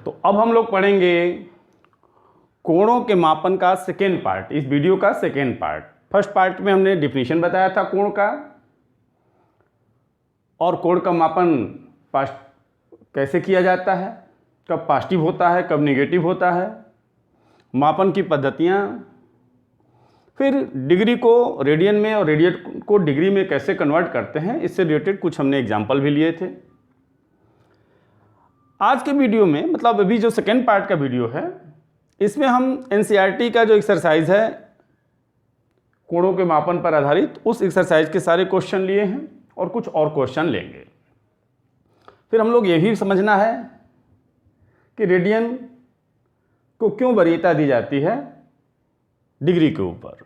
तो अब हम लोग पढ़ेंगे कोणों के मापन का सेकेंड पार्ट, इस वीडियो का सेकेंड पार्ट। फर्स्ट पार्ट में हमने डिफिनीशन बताया था कोण का, और कोण का मापन कैसे किया जाता है, कब पॉजिटिव होता है कब निगेटिव होता है, मापन की पद्धतियाँ, फिर डिग्री को रेडियन में और रेडियन को डिग्री में कैसे कन्वर्ट करते हैं, इससे रिलेटेड कुछ हमने एग्जाम्पल भी लिए थे। आज के वीडियो में, मतलब अभी जो सेकेंड पार्ट का वीडियो है, इसमें हम एनसीईआरटी का जो एक्सरसाइज है कोणों के मापन पर आधारित, उस एक्सरसाइज के सारे क्वेश्चन लिए हैं और कुछ और क्वेश्चन लेंगे। फिर हम लोग ये भी समझना है कि रेडियन को क्यों वरीयता दी जाती है डिग्री के ऊपर।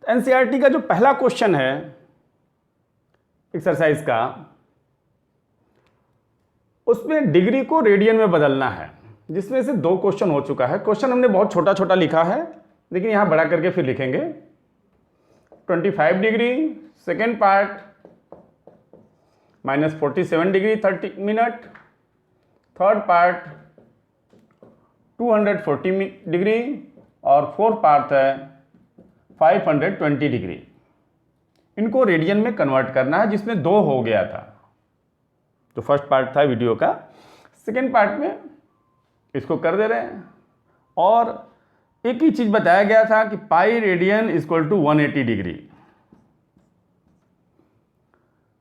एनसीईआरटी का जो पहला क्वेश्चन है एक्सरसाइज का, उसमें डिग्री को रेडियन में बदलना है, जिसमें से 2 क्वेश्चन हो चुका है। क्वेश्चन हमने बहुत छोटा छोटा लिखा है, लेकिन यहां बड़ा करके फिर लिखेंगे। 25 degree second part -47 degree 30 minute, third part 240 degree, और फोर्थ पार्ट है 520 डिग्री। इनको रेडियन में कन्वर्ट करना है, जिसमें 2 हो गया था। तो फर्स्ट पार्ट था वीडियो का, सेकेंड पार्ट में इसको कर दे रहे हैं। और एक ही चीज बताया गया था कि pi radian equal to 180 degree.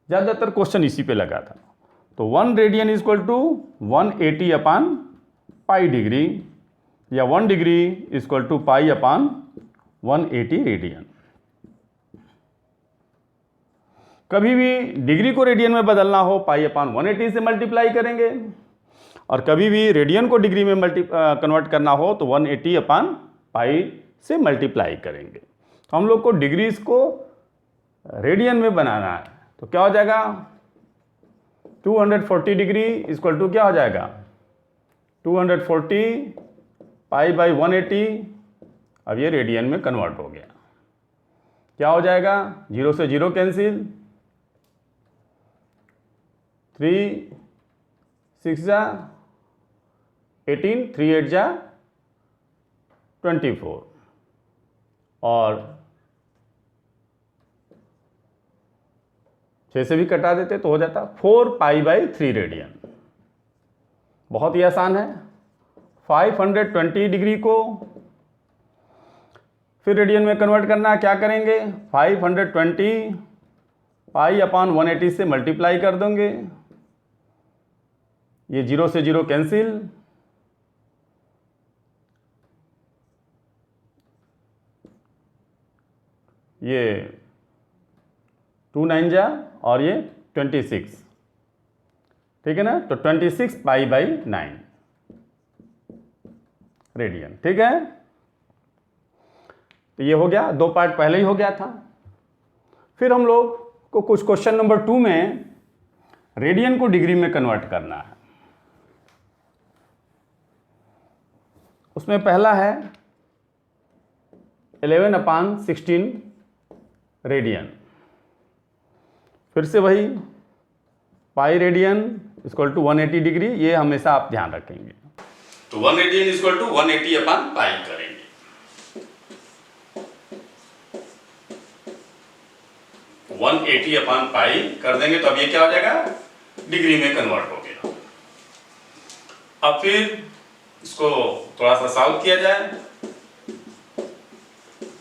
ज्यादातर क्वेश्चन इसी पे लगा था। तो 1 radian equal to 180 upon pi degree, या 1 degree equal to pi upon 180 radian. कभी भी डिग्री को रेडियन में बदलना हो, पाई अपान 180 से मल्टीप्लाई करेंगे, और कभी भी रेडियन को डिग्री में कन्वर्ट करना हो तो 180 अपान पाई से मल्टीप्लाई करेंगे। तो हम लोग को डिग्रीज को रेडियन में बनाना है, तो क्या हो जाएगा 240 डिग्री इक्वल टू क्या हो जाएगा 240 पाई बाई 180। अब ये रेडियन में कन्वर्ट हो गया। क्या हो जाएगा, 0 से 0 कैंसिल, 3 6 जा 18, 3 8 जा 24, और 6 से भी कटा देते तो हो जाता 4 पाई बाई 3 रेडियन। बहुत ही आसान है। 520 डिग्री को फिर रेडियन में कन्वर्ट करना है, क्या करेंगे 520 पाई अपान 180 से मल्टीप्लाई कर देंगे। ये 0 से 0 कैंसिल, ये 2 9 जा, और ये 26, ठीक है ना। तो 26 पाई बाई 9 रेडियन, ठीक है। तो ये हो गया, 2 पार्ट पहले ही हो गया था। फिर हम लोग को कुछ क्वेश्चन नंबर 2 में रेडियन को डिग्री में कन्वर्ट करना है। उसमें पहला है 11 अपान 16 रेडियन। फिर से वही pi radian equal to 180 degree, ये हमेशा आप ध्यान रखेंगे। तो 1 radian equal to 180 upon pi करेंगे। 180 अपान पाई कर देंगे तो अब ये क्या हो जाएगा, डिग्री में कन्वर्ट हो गया। अब फिर इसको थोड़ा सा सॉल्व किया जाए।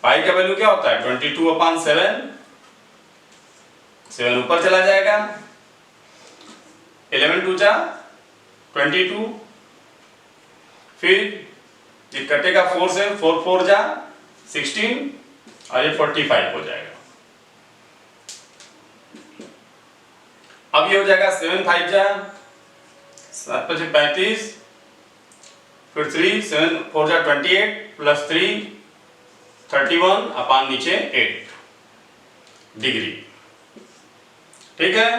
पाई का वैल्यू क्या होता है 22 अपान 7, 7 ऊपर चला जाएगा, 11 2 जा 22, फिर ये कटेगा 4 से, 4 4 जा 16, और ये 45 हो जाएगा। अब ये हो जाएगा 7 5 जा 7 5 35, फिर 3 7 4 जा 28 प्लस 3 31 अपान नीचे 8 डिग्री, ठीक है।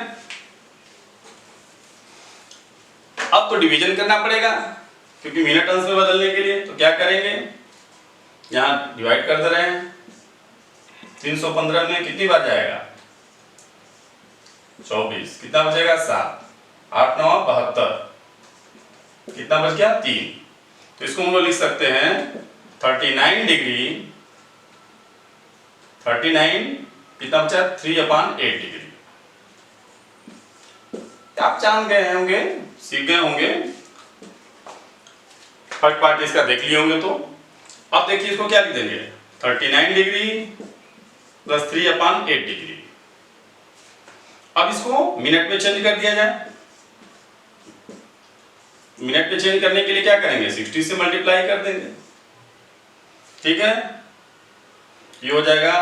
अब तो डिवीजन करना पड़ेगा, क्योंकि मिनट अंश में बदलने के लिए। तो क्या करेंगे, यहां डिवाइड कर दे रहे हैं। 315 में कितनी बार जाएगा 24, कितना बचेगा 7, 8 9 72, कितना बच गया 3। तो इसको हम लोग लिख सकते हैं 39 डिग्री, 39 कितना बचा 3/8 डिग्री। आप जान गए होंगे, सीख गए होंगे, फर्स्ट पार्ट इसका देख लिए होंगे। तो अब देखिए इसको क्या लिख देंगे 39 डिग्री प्लस 3/8 डिग्री। अब इसको मिनट में चेंज कर दिया जाए। मिनट में चेंज करने के लिए क्या करेंगे 60 से मल्टीप्लाई कर देंगे। ठीक है, ये हो जाएगा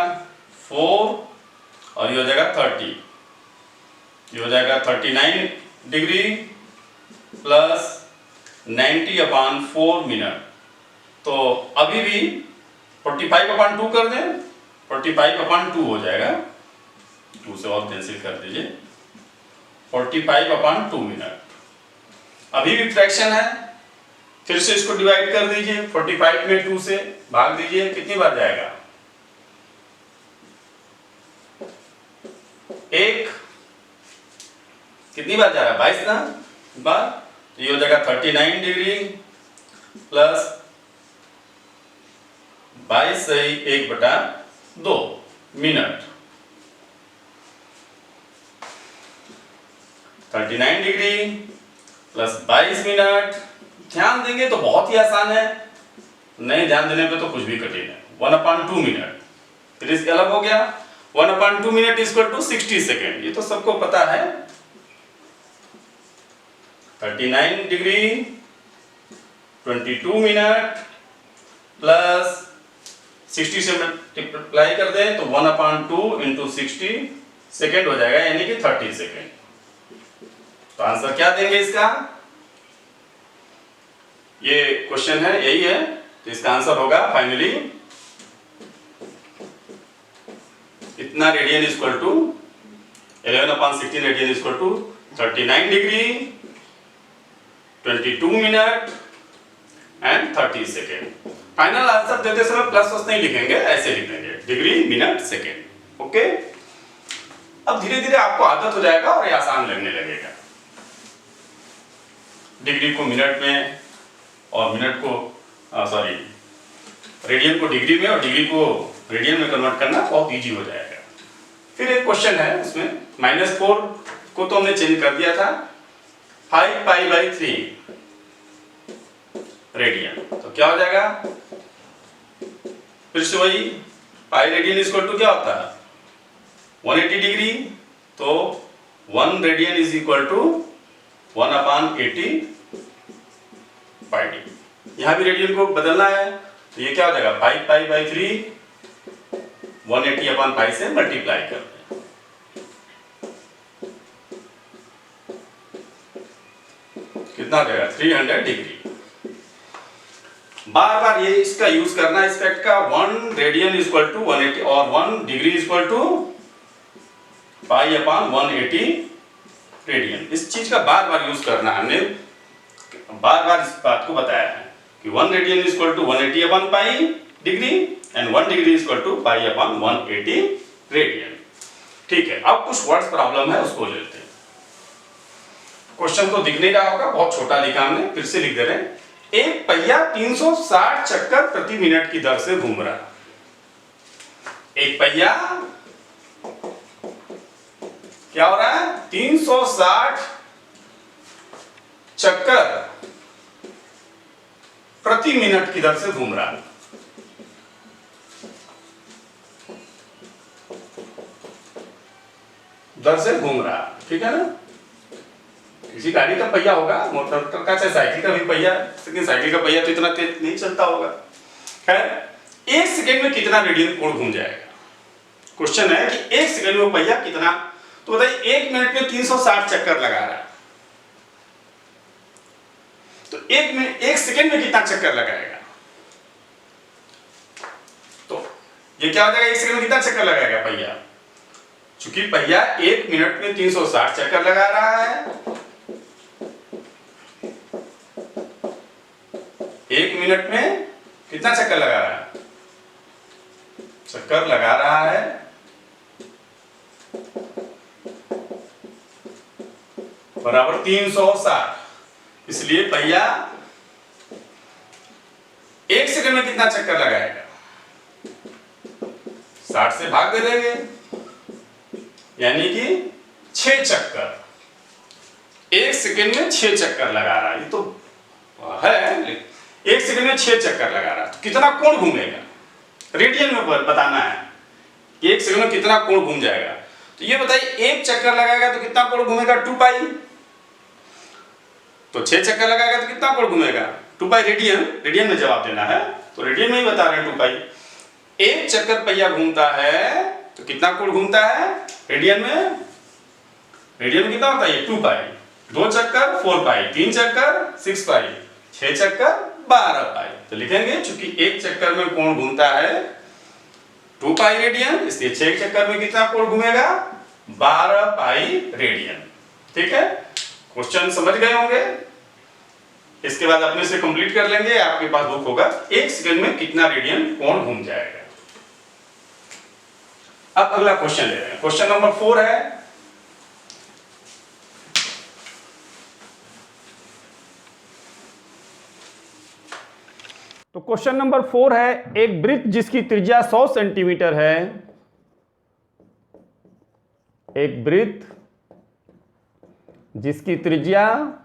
4 और ये हो जाएगा 30। ये हो जाएगा 39 डिग्री प्लस 90/4 मिनट। तो अभी भी 45/2 कर दें, 45/2 हो जाएगा, 2 से और कैंसिल कर दीजिए, 45/2 मिनट। अभी भी फ्रैक्शन है, फिर से इसको डिवाइड कर दीजिए, 45 में 2 से भाग दीजिए, कितनी बार जाएगा 1, कितनी बार जा रहा है 22 ना बार। ये हो जाएगा 39 डिग्री प्लस 22 सही 1/2 मिनट। 39 degree plus 22 minute. ध्यान देंगे तो बहुत ही आसान है, नहीं ध्यान देने पे तो कुछ भी कठिन है। 1/2 मिनट, फिर इसके अलग हो गया 1/2 मिनट इक्वल टू 60 सेकेंड। ये तो सबको पता है। 39 डिग्री 22 मिनट प्लस 60 से मल्टीप्लाई कर दें तो 1/2 इंटू 60 सेकेंड हो जाएगा, यानी कि 30 सेकेंड। तो आंसर क्या देंगे इसका, ये क्वेश्चन है यही है। तो इसका आंसर होगा फाइनली इतना radian equal to 11/16 radian equal to 39 degree 22 minute and 30 second. Final answer देते समय प्लस नहीं लिखेंगे, ऐसे लिखेंगे डिग्री मिनट सेकेंड। ओके, अब धीरे धीरे आपको आदत हो जाएगा और ये आसान लगने लगेगा। डिग्री को मिनट में और मिनट को सॉरी रेडियन को डिग्री में और डिग्री को रेडियन में कन्वर्ट करना बहुत इजी हो जाएगा। फिर एक क्वेश्चन है उसमें -4 को तो हमने चेंज कर दिया था 5π/3 रेडियन। तो क्या हो जाएगा, फिर से वही पाई रेडियन इक्वल टू क्या होता है 180 डिग्री। तो 1 radian is equal to 1/80 pi degree. यहां भी रेडियन को बदलना है, तो ये क्या हो जाएगा 5π/3 180/π से मल्टीप्लाई कर दें। कितना हो जाएगा 300 डिग्री। बार बार ये इसका यूज करना इस फैक्ट का 1 रेडियन इक्वल टू 180 और 1 डिग्री इक्वल टू π/180 रेडियन। इस चीज का बार बार यूज करना, हमने बार बार इस बात को बताया है कि 1 radian equal to 180/π degree and 1 degree equal to π/180 radian. ठीक है, अब कुछ वर्ड्स प्रॉब्लम है उसको लेते हैं। क्वेश्चन तो दिख नहीं रहा होगा, बहुत छोटा लिखा हमने, फिर से लिख दे रहे हैं। एक पहिया 360 चक्कर प्रति मिनट की दर से घूम रहा है। एक पहिया क्या हो रहा है 360 चक्कर प्रति मिनट की दर से घूम रहा है। दर से घूम रहा है, ठीक है ना। किसी गाड़ी का पहिया होगा, मोटर का चाहे साइकिल का भी पहिया, लेकिन साइकिल का पहिया तो इतना तेज नहीं चलता होगा। खैर, 1 सेकेंड में कितना रेडियन कोण घूम जाएगा। क्वेश्चन है कि 1 सेकेंड में पहिया कितना, तो बताइए 1 मिनट में 360 चक्कर लगा रहा है, तो 1 सेकेंड में कितना चक्कर लगाएगा। तो ये क्या हो जाएगा 1 सेकेंड में कितना चक्कर लगाएगा पहिया। चूंकि पहिया 1 मिनट में 360 चक्कर लगा रहा है, 1 मिनट में कितना चक्कर लगा रहा है, चक्कर लगा रहा है बराबर 360। इसलिए पहिया 1 सेकंड में कितना चक्कर लगाएगा? 60 से भाग दे देंगे, यानी कि 6 चक्कर। 1 सेकंड में 6 चक्कर लगा रहा है, ये तो है। 1 सेकंड में 6 चक्कर लगा रहा है, तो कितना कोण घूमेगा? रेडियन में बताना है कि 1 सेकंड में कितना कोण घूम जाएगा। तो ये बताइए, 1 चक्कर लगाएगा तो कितना कोण घूमेगा? 2 पाई। तो 6 चक्कर लगाएगा तो कितना कोण घूमेगा? 2 पाई रेडियन। रेडियन में जवाब देना है, तो रेडियन में ही बता रहे हैं 2 पाई। 1 चक्कर पहिया घूमता है तो कितना कोण घूमता है? रेडियन में कितना होता है? 2 पाई। 2 चक्कर 4 पाई, 3 चक्कर 6 पाई, 6 चक्कर 12 पाई। तो लिखेंगे चूंकि 1 चक्कर में कोण घूमता है 2 पाई रेडियन, इसलिए 6 चक्कर में कितना कोण घूमेगा? 12 पाई रेडियन। ठीक है, क्वेश्चन समझ गए होंगे। इसके बाद अपने से कंप्लीट कर लेंगे। आपके पास बुक होगा 1 सेकंड में कितना रेडियन कोण घूम जाएगा। अब अगला क्वेश्चन ले रहे हैं। क्वेश्चन नंबर 4 है, तो क्वेश्चन नंबर 4 है, एक वृत्त जिसकी त्रिज्या 100 सेंटीमीटर है, एक वृत्त जिसकी त्रिज्या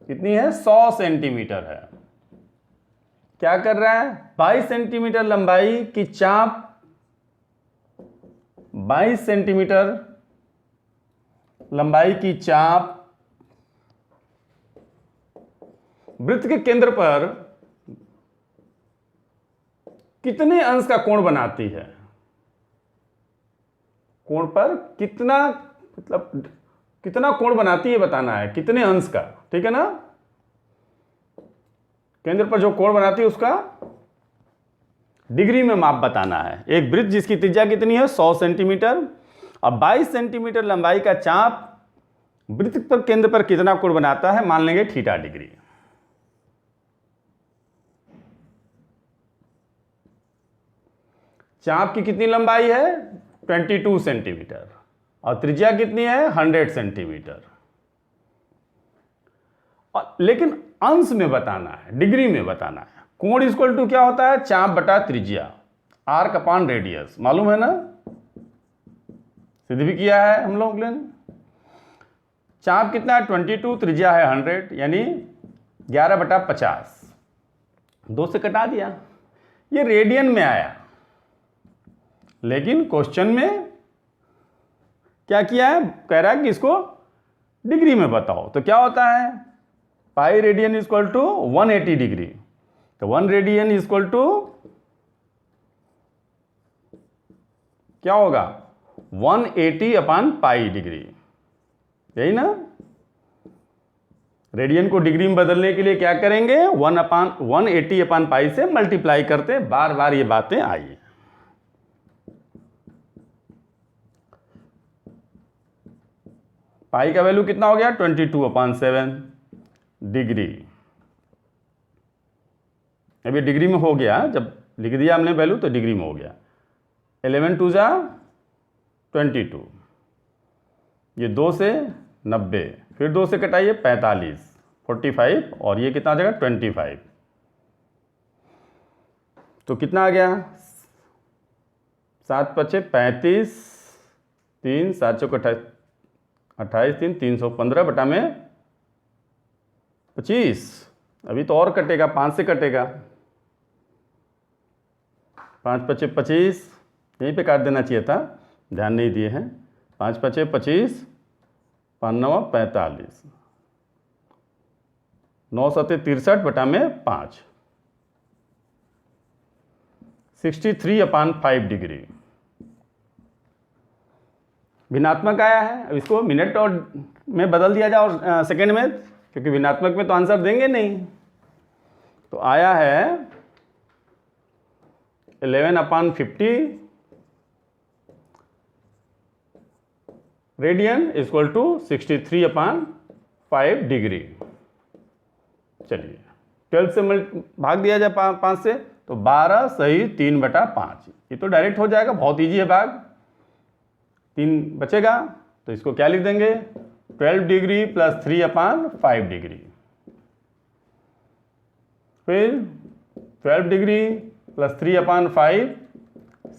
कितनी है? 100 सेंटीमीटर है। क्या कर रहा है? 22 सेंटीमीटर लंबाई की चाप 22 सेंटीमीटर लंबाई की चाप वृत्त के केंद्र पर कितने अंश का कोण बनाती है? कोण पर कितना, मतलब कितना कोण बनाती है बताना है, कितने अंश का। ठीक है ना, केंद्र पर जो कोण बनाती है उसका डिग्री में माप बताना है। एक वृत्त जिसकी त्रिज्या कितनी है? 100 सेंटीमीटर और 22 सेंटीमीटर लंबाई का चाप वृत्त पर केंद्र पर कितना कोण बनाता है? मान लेंगे थीटा डिग्री। चाप की कितनी लंबाई है? 22 सेंटीमीटर और त्रिज्या कितनी है? 100 सेंटीमीटर। लेकिन अंश में बताना है, डिग्री में बताना है। कोण इक्वल टू क्या होता है? चाप बटा त्रिज्या, आर्क अपॉन रेडियस, मालूम है ना, सिद्ध भी किया है हम लोग ने। चाप कितना है? 22, त्रिज्या है 100, यानी 11 बटा 50, 2 से कटा दिया। ये रेडियन में आया, लेकिन क्वेश्चन में क्या किया है? कह रहा है कि इसको डिग्री में बताओ। तो क्या होता है? Pi radian equal to 180 degree. तो 1 रेडियन इक्वल टू क्या होगा? 180 अपॉन पाई डिग्री, यही ना। रेडियन को डिग्री में बदलने के लिए क्या करेंगे? 180 अपॉन पाई से मल्टीप्लाई करते। बार बार ये बातें आई। पाई का वैल्यू कितना हो गया? 22/7 डिग्री। अब ये डिग्री में हो गया, जब लिख दिया हमने वैल्यू तो डिग्री में हो गया। 11 2 जा 22, ये 2 से 90, फिर 2 से कटाइए 45, 45 और ये कितना आ जाएगा? 25। तो कितना आ गया? 7 × 5 = 35, 3 7 × 28, 3 315 बटा में 25। अभी तो और कटेगा, 5 से कटेगा, 5 × 5 = 25, यहीं पे काट देना चाहिए था, ध्यान नहीं दिए हैं। 5 × 5 = 25, 5 9 45, 9 7 63 बटा में 5, 63/5 डिग्री। भिन्नात्मक आया है। अब इसको मिनट और में बदल दिया जाए और सेकंड में, क्योंकि भिन्नात्मक में तो आंसर देंगे नहीं। तो आया है 11/50 रेडियन इक्वल टू 63/5 डिग्री। चलिए 12 से भाग दिया जाए 5 से, तो 12 सही 3/5। ये तो डायरेक्ट हो जाएगा, बहुत ईजी है भाग। 3 बचेगा तो इसको क्या लिख देंगे? 12 डिग्री प्लस 3/5 डिग्री, फिर 12 डिग्री प्लस 3/5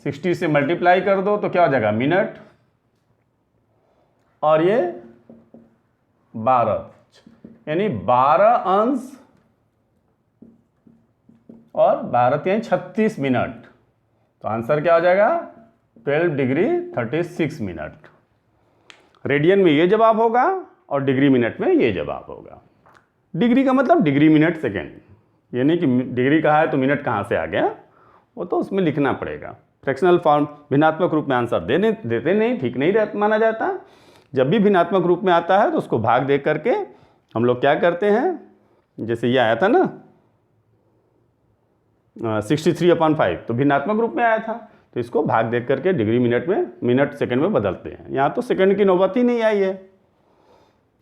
60 से मल्टीप्लाई कर दो तो क्या हो जाएगा मिनट, और ये 12, यानी 12 अंश और 12 36 मिनट। तो आंसर क्या हो जाएगा 12 डिग्री 36 मिनट। रेडियन में ये जवाब होगा और डिग्री मिनट में ये जवाब होगा। डिग्री का मतलब डिग्री मिनट सेकेंड, ये नहीं कि डिग्री कहा है तो मिनट कहाँ से आ गया, वो तो उसमें लिखना पड़ेगा। फ्रैक्शनल फॉर्म भिन्नात्मक रूप में आंसर देते नहीं, ठीक नहीं माना जाता। जब भी भिन्नात्मक रूप में आता है तो उसको भाग दे करके हम लोग क्या करते हैं, जैसे ये आया था ना 63/5, तो भिन्नात्मक रूप में आया था, तो इसको भाग दे करके डिग्री मिनट में, मिनट सेकंड में बदलते हैं। यहाँ तो सेकंड की नौबत ही नहीं आई है।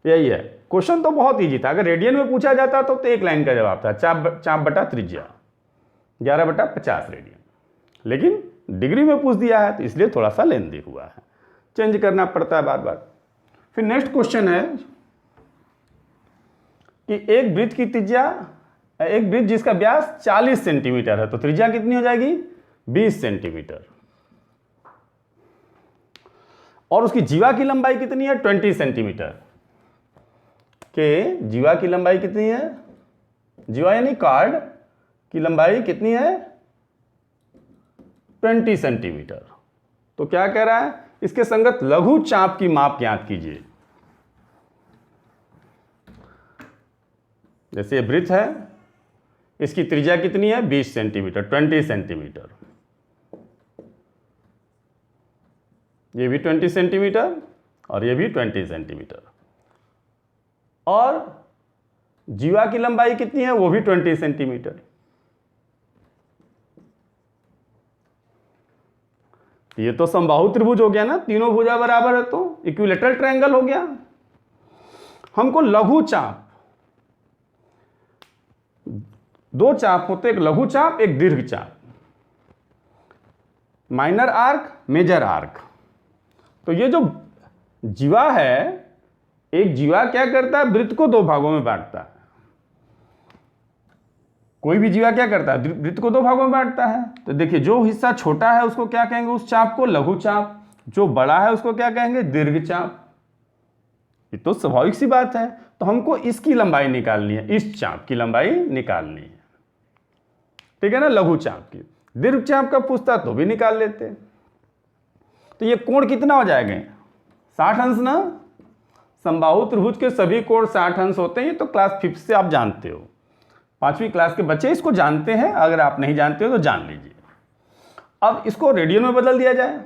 यही है, क्वेश्चन तो बहुत ईजी था। अगर रेडियन में पूछा जाता तो एक लाइन का जवाब था, चाप बटा त्रिज्या 11/50 रेडियन, लेकिन डिग्री में पूछ दिया है तो इसलिए थोड़ा सा लेंदी हुआ है, चेंज करना पड़ता है बार बार। फिर नेक्स्ट क्वेश्चन है कि एक वृत्त की त्रिज्या, एक वृत्त जिसका व्यास 40 सेंटीमीटर है तो त्रिज्या कितनी हो जाएगी 20 सेंटीमीटर, और उसकी जीवा की लंबाई कितनी है 20 सेंटीमीटर। के जीवा की लंबाई कितनी है, जीवा यानी कार्ड की लंबाई कितनी है 20 सेंटीमीटर। तो क्या कह रहा है, इसके संगत लघु चाप की माप ज्ञात कीजिए। जैसे ये वृत्त है, इसकी त्रिज्या कितनी है 20 सेंटीमीटर, 20 सेंटीमीटर, ये भी 20 सेंटीमीटर और ये भी 20 सेंटीमीटर, और जीवा की लंबाई कितनी है वो भी 20 सेंटीमीटर। ये तो समबाहु त्रिभुज हो गया ना, तीनों भुजा बराबर है तो इक्विलेटरल ट्रायंगल हो गया। हमको लघु चाप, दो चाप होते, एक लघु चाप एक दीर्घ चाप, माइनर आर्क मेजर आर्क। तो ये जो जीवा है, एक जीवा क्या करता है वृत्त को दो भागों में बांटता है। कोई भी जीवा क्या करता है वृत्त को दो भागों में बांटता है। तो देखिए जो हिस्सा छोटा है उसको क्या कहेंगे, उस चाप को लघु चाप, जो बड़ा है उसको क्या कहेंगे दीर्घ चाप। ये तो स्वाभाविक सी बात है। तो हमको इसकी लंबाई निकालनी है, इस चाप की लंबाई निकालनी है, ठीक है ना, लघु चाप की। दीर्घ चाप का पूछता तो भी निकाल लेते। तो ये कोण कितना हो जाएगा 60 अंश ना, समबाहु त्रिभुज के सभी कोण 60 अंश होते हैं। ये तो क्लास 5 से आप जानते हो, 5वीं क्लास के बच्चे इसको जानते हैं, अगर आप नहीं जानते हो तो जान लीजिए। अब इसको रेडियन में बदल दिया जाए,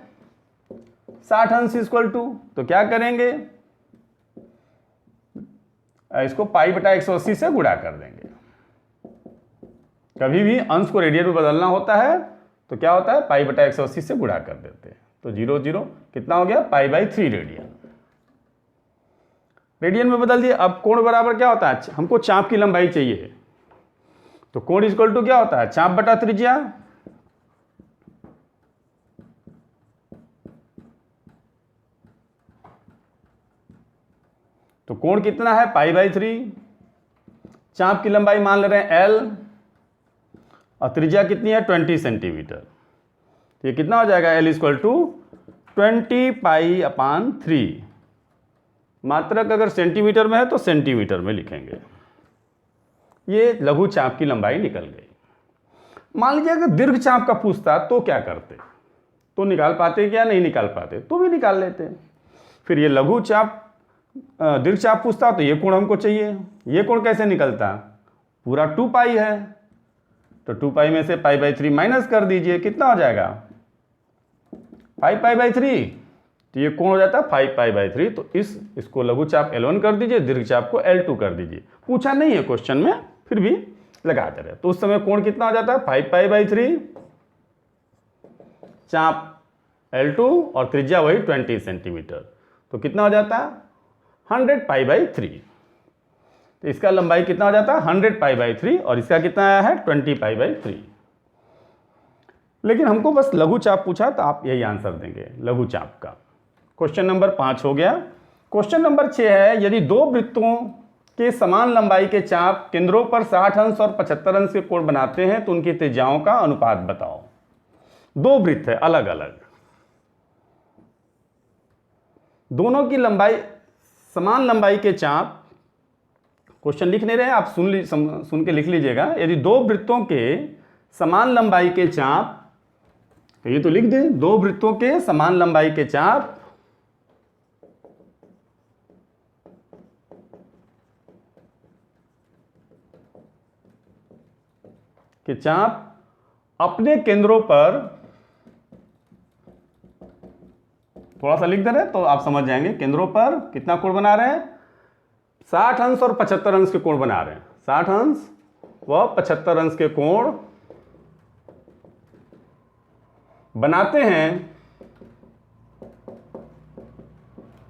60 अंश इक्वल टू, तो क्या करेंगे, इसको π/180 से गुणा कर देंगे। कभी भी अंश को रेडियन में बदलना होता है तो क्या होता है π/180 से गुणा कर देते हैं। तो 0 0 कितना हो गया π/3 रेडियन, रेडियन में बदल दिए। अब कोण बराबर क्या होता है, हमको चाप की लंबाई चाहिए, तो कोण इक्वल टू क्या होता है चाप बटा त्रिज्या। तो कोण कितना है π/3, चाप की लंबाई मान ले रहे हैं l, और त्रिज्या कितनी है 20 सेंटीमीटर। तो ये कितना हो जाएगा l इक्वल टू 20π/3। मात्रक अगर सेंटीमीटर में है तो सेंटीमीटर में लिखेंगे। ये लघु चाप की लंबाई निकल गई। मान लीजिए अगर दीर्घ चाप का पूछता तो क्या करते, तो निकाल पाते क्या, नहीं निकाल पाते तो भी निकाल लेते। फिर ये लघु चाप दीर्घ चाप पूछता तो ये कोण हमको चाहिए, ये कोण कैसे निकलता, पूरा 2π है, तो 2π में से π/3 माइनस कर दीजिए, कितना हो जाएगा 5π/3। तो ये कोण हो जाता है 5π/3। तो इसको लघु चाप L1 कर दीजिए, दीर्घ चाप को L2 कर दीजिए। पूछा नहीं है क्वेश्चन में, फिर भी लगाते रहे। तो उस समय कोण कितना हो जाता है 5π/3, चाप L2 और त्रिज्या वही 20 सेंटीमीटर, तो कितना हो जाता है 100π/3। तो इसका लंबाई कितना हो जाता है 100π/3 और इसका कितना आया है 20π/3। लेकिन हमको बस लघु चाप पूछा तो आप यही आंसर देंगे लघु चाप का। क्वेश्चन नंबर 5 हो गया। क्वेश्चन नंबर 6 है, यदि दो वृत्तों के समान लंबाई के चाप केंद्रों पर 60 अंश और 75 अंश के कोण बनाते हैं तो उनकी त्रिज्याओं का अनुपात बताओ। दो वृत्त है अलग अलग, दोनों की लंबाई समान लंबाई के चाप, क्वेश्चन लिख नहीं रहे आप, सुन के लिख लीजिएगा। यदि दो वृत्तों के समान लंबाई के चाप, तो ये तो लिख दे, दो वृत्तों के समान लंबाई के चाप अपने केंद्रों पर, थोड़ा सा लिख दे रहे तो आप समझ जाएंगे, केंद्रों पर कितना कोण बना रहे हैं, 60 अंश और 75 अंश के कोण बना रहे हैं, 60 अंश व 75 अंश के कोण बनाते हैं,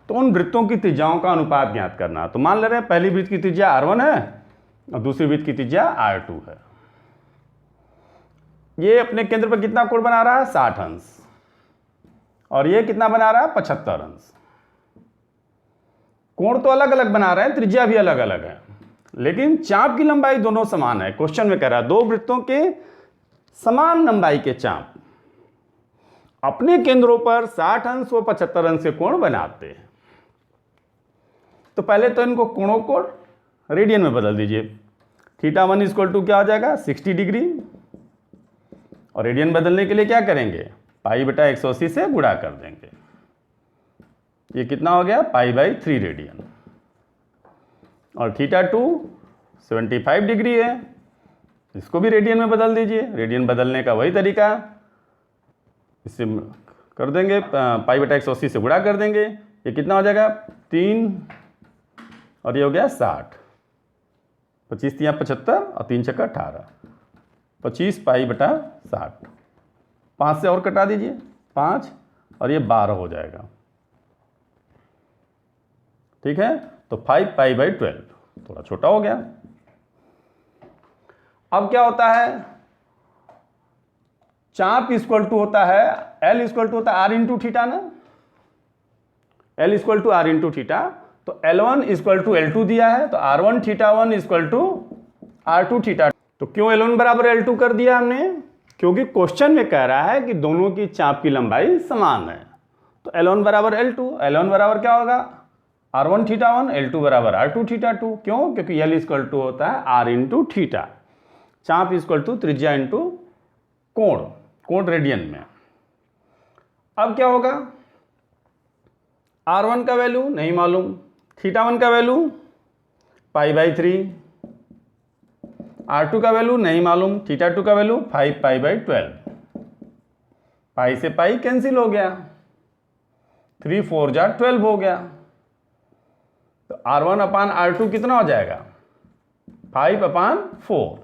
तो उन वृत्तों की त्रिज्याओं का अनुपात ज्ञात करना। तो मान ले रहे हैं पहली वृत्त की त्रिज्या R1 है और दूसरी वृत्त की त्रिज्या R2 है। ये अपने केंद्र पर कितना कोण बना रहा है, 60 अंश, और ये कितना बना रहा है, 75 अंश। कोण तो अलग अलग बना रहे हैं, त्रिज्या भी अलग अलग है, लेकिन चाप की लंबाई दोनों समान है। क्वेश्चन में कह रहा है दो वृत्तों के समान लंबाई के चाप अपने केंद्रों पर 60 अंश व 75 अंश के कोण बनाते हैं। तो पहले तो इनको कोणों को रेडियन में बदल दीजिए। θ1 इक्वल टू क्या हो जाएगा, 60 डिग्री, और रेडियन बदलने के लिए क्या करेंगे, π/180 से गुणा कर देंगे। ये कितना हो गया, π/3 रेडियन। और θ2 75 डिग्री है, इसको भी रेडियन में बदल दीजिए। रेडियन बदलने का वही तरीका, इससे कर देंगे, π/180 से गुणा कर देंगे। ये कितना हो जाएगा, 3, और ये हो गया 60, 25 × 75 और 3 × 18, 25 π/60। 5 से और कटा दीजिए, 5, और ये 12 हो जाएगा। ठीक है, तो 5 π/12, थोड़ा छोटा हो गया। अब क्या होता है, चाप इक्वल टू होता है, L इक्वल टू होता है R × थीटा ना, L equal to R × theta. तो L1 इक्वल टू L2 दिया है, तो R1 θ1 इक्वल टू R2 θ। तो क्यों L1 बराबर L2 कर दिया हमने, क्योंकि क्वेश्चन में कह रहा है कि दोनों की चाप की लंबाई समान है। तो L1 बराबर L2, L1 बराबर क्या होगा, R1 θ1, L2 बराबर R2 θ2। क्यों, क्योंकि L इक्वल टू होता है R × थीटा, चाप इक्वल टू त्रिज्या इंटू कोण, कोण रेडियन में। अब क्या होगा, R1 का वैल्यू नहीं मालूम, θ1 का वैल्यू π/3, R2 का वैल्यू नहीं मालूम, θ2 का वैल्यू 5 π/12। पाई से पाई कैंसिल हो गया, 3 4 जा 12 हो गया। तो R1/R2 कितना हो जाएगा, 5/4।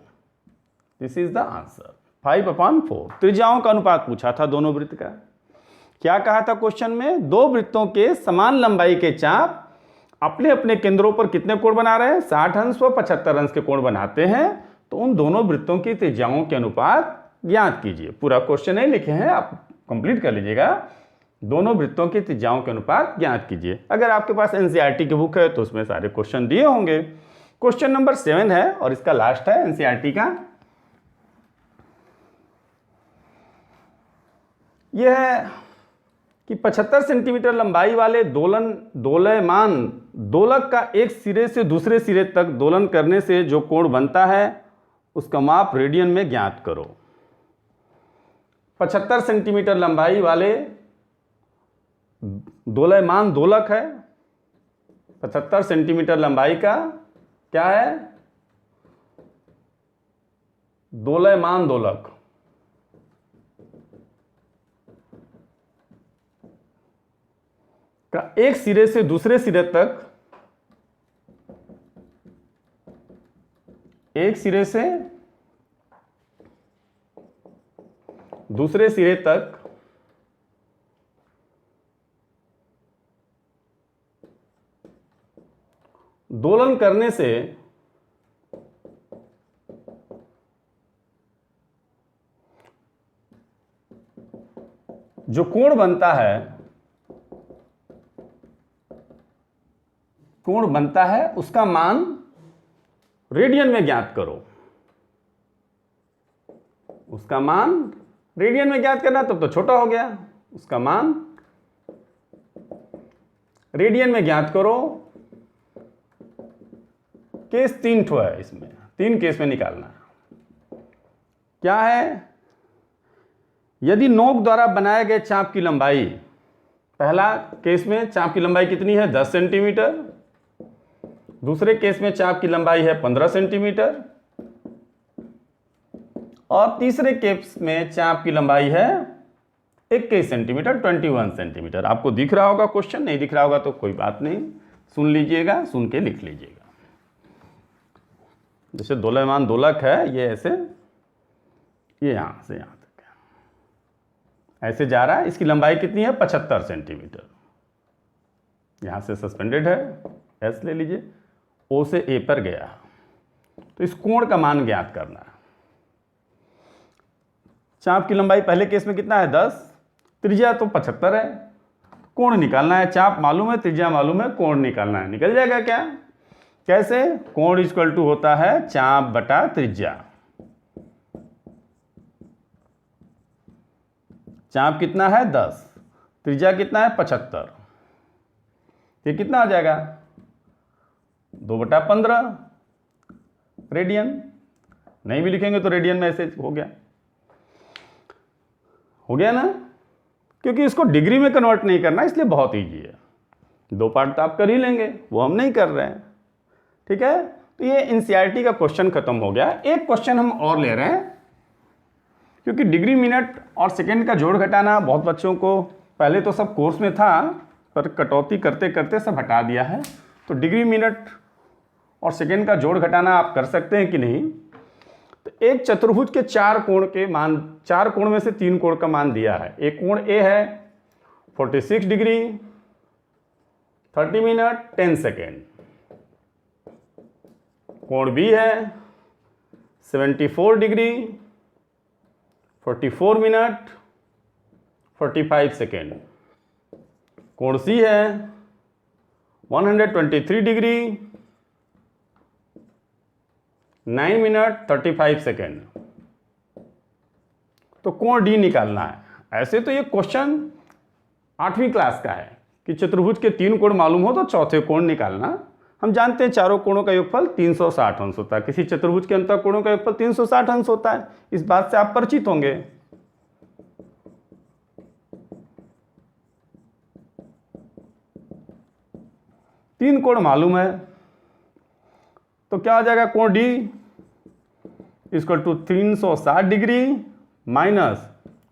This is the answer, 5/4। त्रिज्याओं का अनुपात पूछा था दोनों वृत्त का। क्या कहा था क्वेश्चन में, दो वृत्तों के समान लंबाई के चाप अपने अपने केंद्रों पर कितने कोण बना रहे हैं, 60 अंश व 75 अंश के कोण बनाते हैं। तो उन दोनों वृत्तों की त्रिज्याओं के अनुपात ज्ञात कीजिए। पूरा क्वेश्चन नहीं लिखे हैं, आप कंप्लीट कर लीजिएगा। दोनों वृत्तों की त्रिज्याओं के अनुपात ज्ञात कीजिए। अगर आपके पास एनसीईआरटी की बुक है तो उसमें सारे क्वेश्चन दिए होंगे। क्वेश्चन नंबर 7 है और इसका लास्ट है एनसीईआरटी का। यह है कि 75 सेंटीमीटर लंबाई वाले दोलयमान दोलक का एक सिरे से दूसरे सिरे तक दोलन करने से जो कोण बनता है उसका माप रेडियन में ज्ञात करो। 75 सेंटीमीटर लंबाई वाले दोलयमान दोलक है, 75 सेंटीमीटर लंबाई का क्या है, दोलयमान दोलक। का एक सिरे से दूसरे सिरे तक, एक सिरे से दूसरे सिरे तक दोलन करने से जो कोण बनता है कोण बनता है उसका मान रेडियन में ज्ञात करो। उसका मान रेडियन में ज्ञात करना, तब तो छोटा हो गया। उसका मान रेडियन में ज्ञात करो। केस 3 ठो है, इसमें 3 केस में निकालना है। क्या है? यदि नोक द्वारा बनाए गए चाप की लंबाई, पहला केस में चाप की लंबाई कितनी है? 10 सेंटीमीटर। दूसरे केस में चाप की लंबाई है 15 सेंटीमीटर और तीसरे केस में चाप की लंबाई है 21 सेंटीमीटर, 21 सेंटीमीटर। आपको दिख रहा होगा क्वेश्चन, नहीं दिख रहा होगा तो कोई बात नहीं, सुन लीजिएगा, सुन के लिख लीजिएगा। जैसे दोलयमान दोलक है, ये ऐसे, ये यहां से यहां तक है, ऐसे जा रहा है। इसकी लंबाई कितनी है? 75 सेंटीमीटर। यहां से सस्पेंडेड है, एस ले लीजिए, ओ से ए पर गया, तो इस कोण का मान ज्ञात करना है। चाप की लंबाई पहले केस में कितना है? 10, त्रिज्या तो 75 है, कोण निकालना है। चाप मालूम है, त्रिज्या मालूम है, कोण निकालना है। निकल जाएगा क्या? कैसे? कोण इक्वल टू होता है चाप बटा त्रिज्या। चाप कितना है? 10, त्रिज्या कितना है? 75। ये कितना आ जाएगा? 2/15 रेडियन। नहीं भी लिखेंगे तो रेडियन में ऐसे हो गया, हो गया ना? क्योंकि इसको डिग्री में कन्वर्ट नहीं करना, इसलिए बहुत ईजी है। 2 पार्ट तो आप कर ही लेंगे, वो हम नहीं कर रहे हैं। ठीक है, तो ये एनसीईआरटी का क्वेश्चन खत्म हो गया। एक क्वेश्चन हम और ले रहे हैं, क्योंकि डिग्री मिनट और सेकंड का जोड़ घटाना बहुत बच्चों को पहले तो सब कोर्स में था, पर कटौती करते करते सब हटा दिया है। तो डिग्री मिनट और सेकंड का जोड़ घटाना आप कर सकते हैं कि नहीं? तो एक चतुर्भुज के 4 कोण के मान, 4 कोण में से 3 कोण का मान दिया है। एक कोण ए है 46 डिग्री 30 मिनट 10 सेकेंड। कोण बी है 74 डिग्री 44 मिनट 45 सेकेंड। कोण सी है 123 डिग्री 9 मिनट 35 सेकेंड। तो कोण डी निकालना है। ऐसे तो ये क्वेश्चन 8वीं क्लास का है कि चतुर्भुज के 3 कोण मालूम हो तो चौथे कोण निकालना। हम जानते हैं चारों कोणों का योगफल 360 अंश होता है। किसी चतुर्भुज के अंतर कोणों का योगफल 360 अंश होता है, इस बात से आप परिचित होंगे। तीन कोण मालूम है, तो क्या हो जाएगा? कोण D equal to 360 degree minus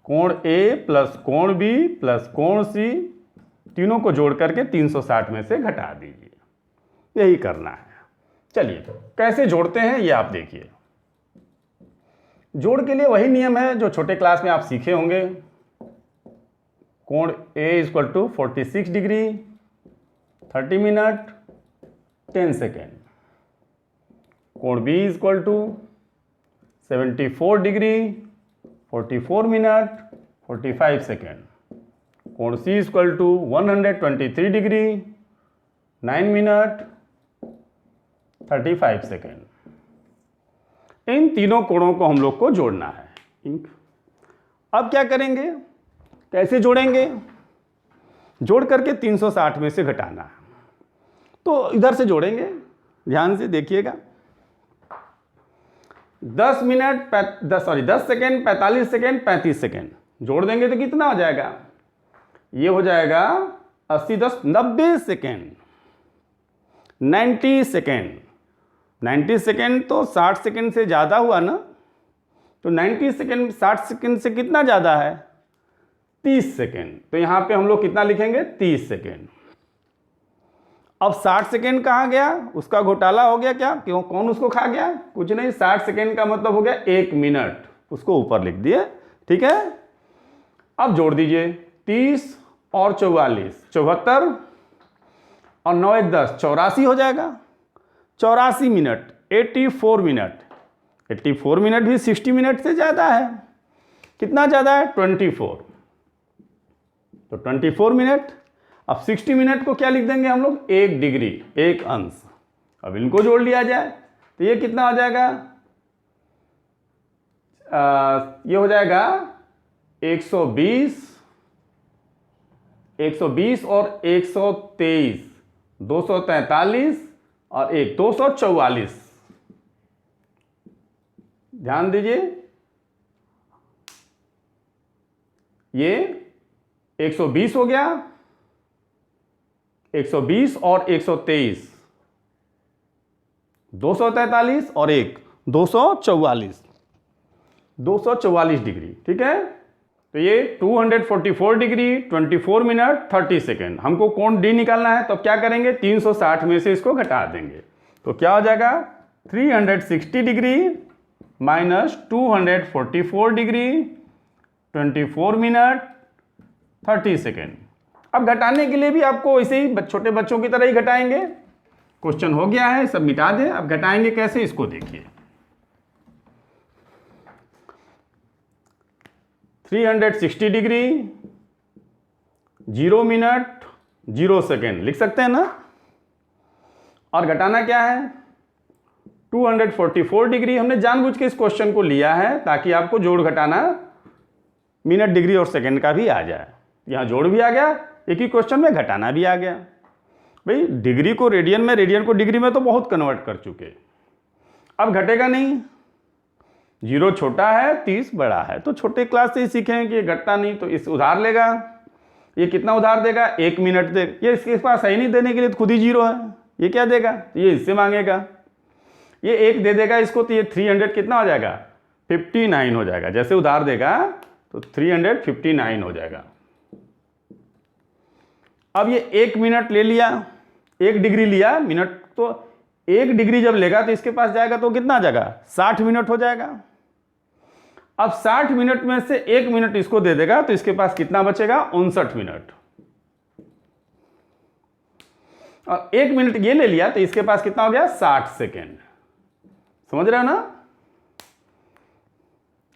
कोण ए प्लस कोण बी प्लस कोण सी, तीनों को जोड़ करके 360 में से घटा दीजिए। यही करना है। चलिए कैसे जोड़ते हैं ये आप देखिए। जोड़ के लिए वही नियम है जो छोटे क्लास में आप सीखे होंगे। कोण A equal to 46 degree 30 minute 10 second. कोण B equal to 74 degree 44 minute 45 second. कोण C equal to 123 degree 9 minute 35 second. इन तीनों कोणों को हम लोग को जोड़ना है। अब क्या करेंगे, कैसे जोड़ेंगे? जोड़ करके 360 में से घटाना है। तो इधर से जोड़ेंगे, ध्यान से देखिएगा। 10 सेकेंड 45 सेकेंड 35 सेकेंड जोड़ देंगे तो कितना हो जाएगा? ये हो जाएगा 80 10 90 सेकेंड 90 सेकेंड। 90 सेकेंड तो 60 सेकेंड से ज़्यादा हुआ ना, तो 90 सेकेंड 60 सेकेंड से कितना ज़्यादा है? 30 सेकेंड। तो यहाँ पे हम लोग कितना लिखेंगे? 30 सेकेंड। अब 60 सेकेंड कहाँ गया? उसका घोटाला हो गया क्या? क्यों, कौन उसको खा गया? कुछ नहीं, 60 सेकेंड का मतलब हो गया 1 मिनट, उसको ऊपर लिख दिए। ठीक है, अब जोड़ दीजिए 30 और 44 74 और 9 1 10 84 हो जाएगा। 84 मिनट 84 मिनट 84 मिनट भी 60 मिनट से ज़्यादा है। कितना ज़्यादा है? 24। तो 24 मिनट। अब 60 मिनट को क्या लिख देंगे हम लोग, 1 डिग्री 1 अंश। अब इनको जोड़ लिया जाए तो ये कितना हो जाएगा, ये हो जाएगा 120 और 123, 243 और 1 244। ध्यान दीजिए, ये 120 हो गया, 120 और 123, 243 और 1 244, 244 डिग्री। ठीक है, तो ये 244 डिग्री 24 मिनट 30 सेकेंड। हमको कोण डी निकालना है, तो क्या करेंगे, 360 में से इसको घटा देंगे, तो क्या हो जाएगा 360 degree minus 244 degree 24 minute 30 second. अब घटाने के लिए भी आपको ऐसे ही छोटे बच्चों की तरह ही घटाएंगे। क्वेश्चन हो गया है, सब मिटा दें। अब घटाएंगे कैसे, इसको देखिए। 360 डिग्री 0 मिनट 0 सेकेंड लिख सकते हैं ना। और घटाना क्या है, 244 डिग्री। हमने जानबूझ के इस क्वेश्चन को लिया है ताकि आपको जोड़ घटाना मिनट, डिग्री और सेकेंड का भी आ जाए। यहाँ जोड़ भी आ गया, एक ही क्वेश्चन में घटाना भी आ गया। भाई डिग्री को रेडियन में, रेडियन को डिग्री में तो बहुत कन्वर्ट कर चुके। अब घटेगा नहीं, 0 छोटा है 30 बड़ा है, तो छोटे क्लास से ही सीखें कि घटता नहीं, तो इस उधार लेगा। ये कितना उधार देगा, 1 मिनट दे। ये इसके पास है नहीं देने के लिए, तो खुद ही 0 है। ये क्या देगा, ये इससे मांगेगा। ये 1 दे देगा इसको, तो ये 300 कितना हो जाएगा, 59 हो जाएगा। जैसे उधार देगा तो 359 हो जाएगा। अब ये 1 मिनट ले लिया, 1 डिग्री लिया, मिनट तो 1 डिग्री जब लेगा तो इसके पास जाएगा तो कितना आ जाएगा, 60 मिनट हो जाएगा। अब 60 मिनट में से 1 मिनट इसको दे देगा तो इसके पास कितना बचेगा, 59 मिनट। और 1 मिनट ये ले लिया तो इसके पास कितना हो गया, 60 सेकेंड। समझ रहे हो ना,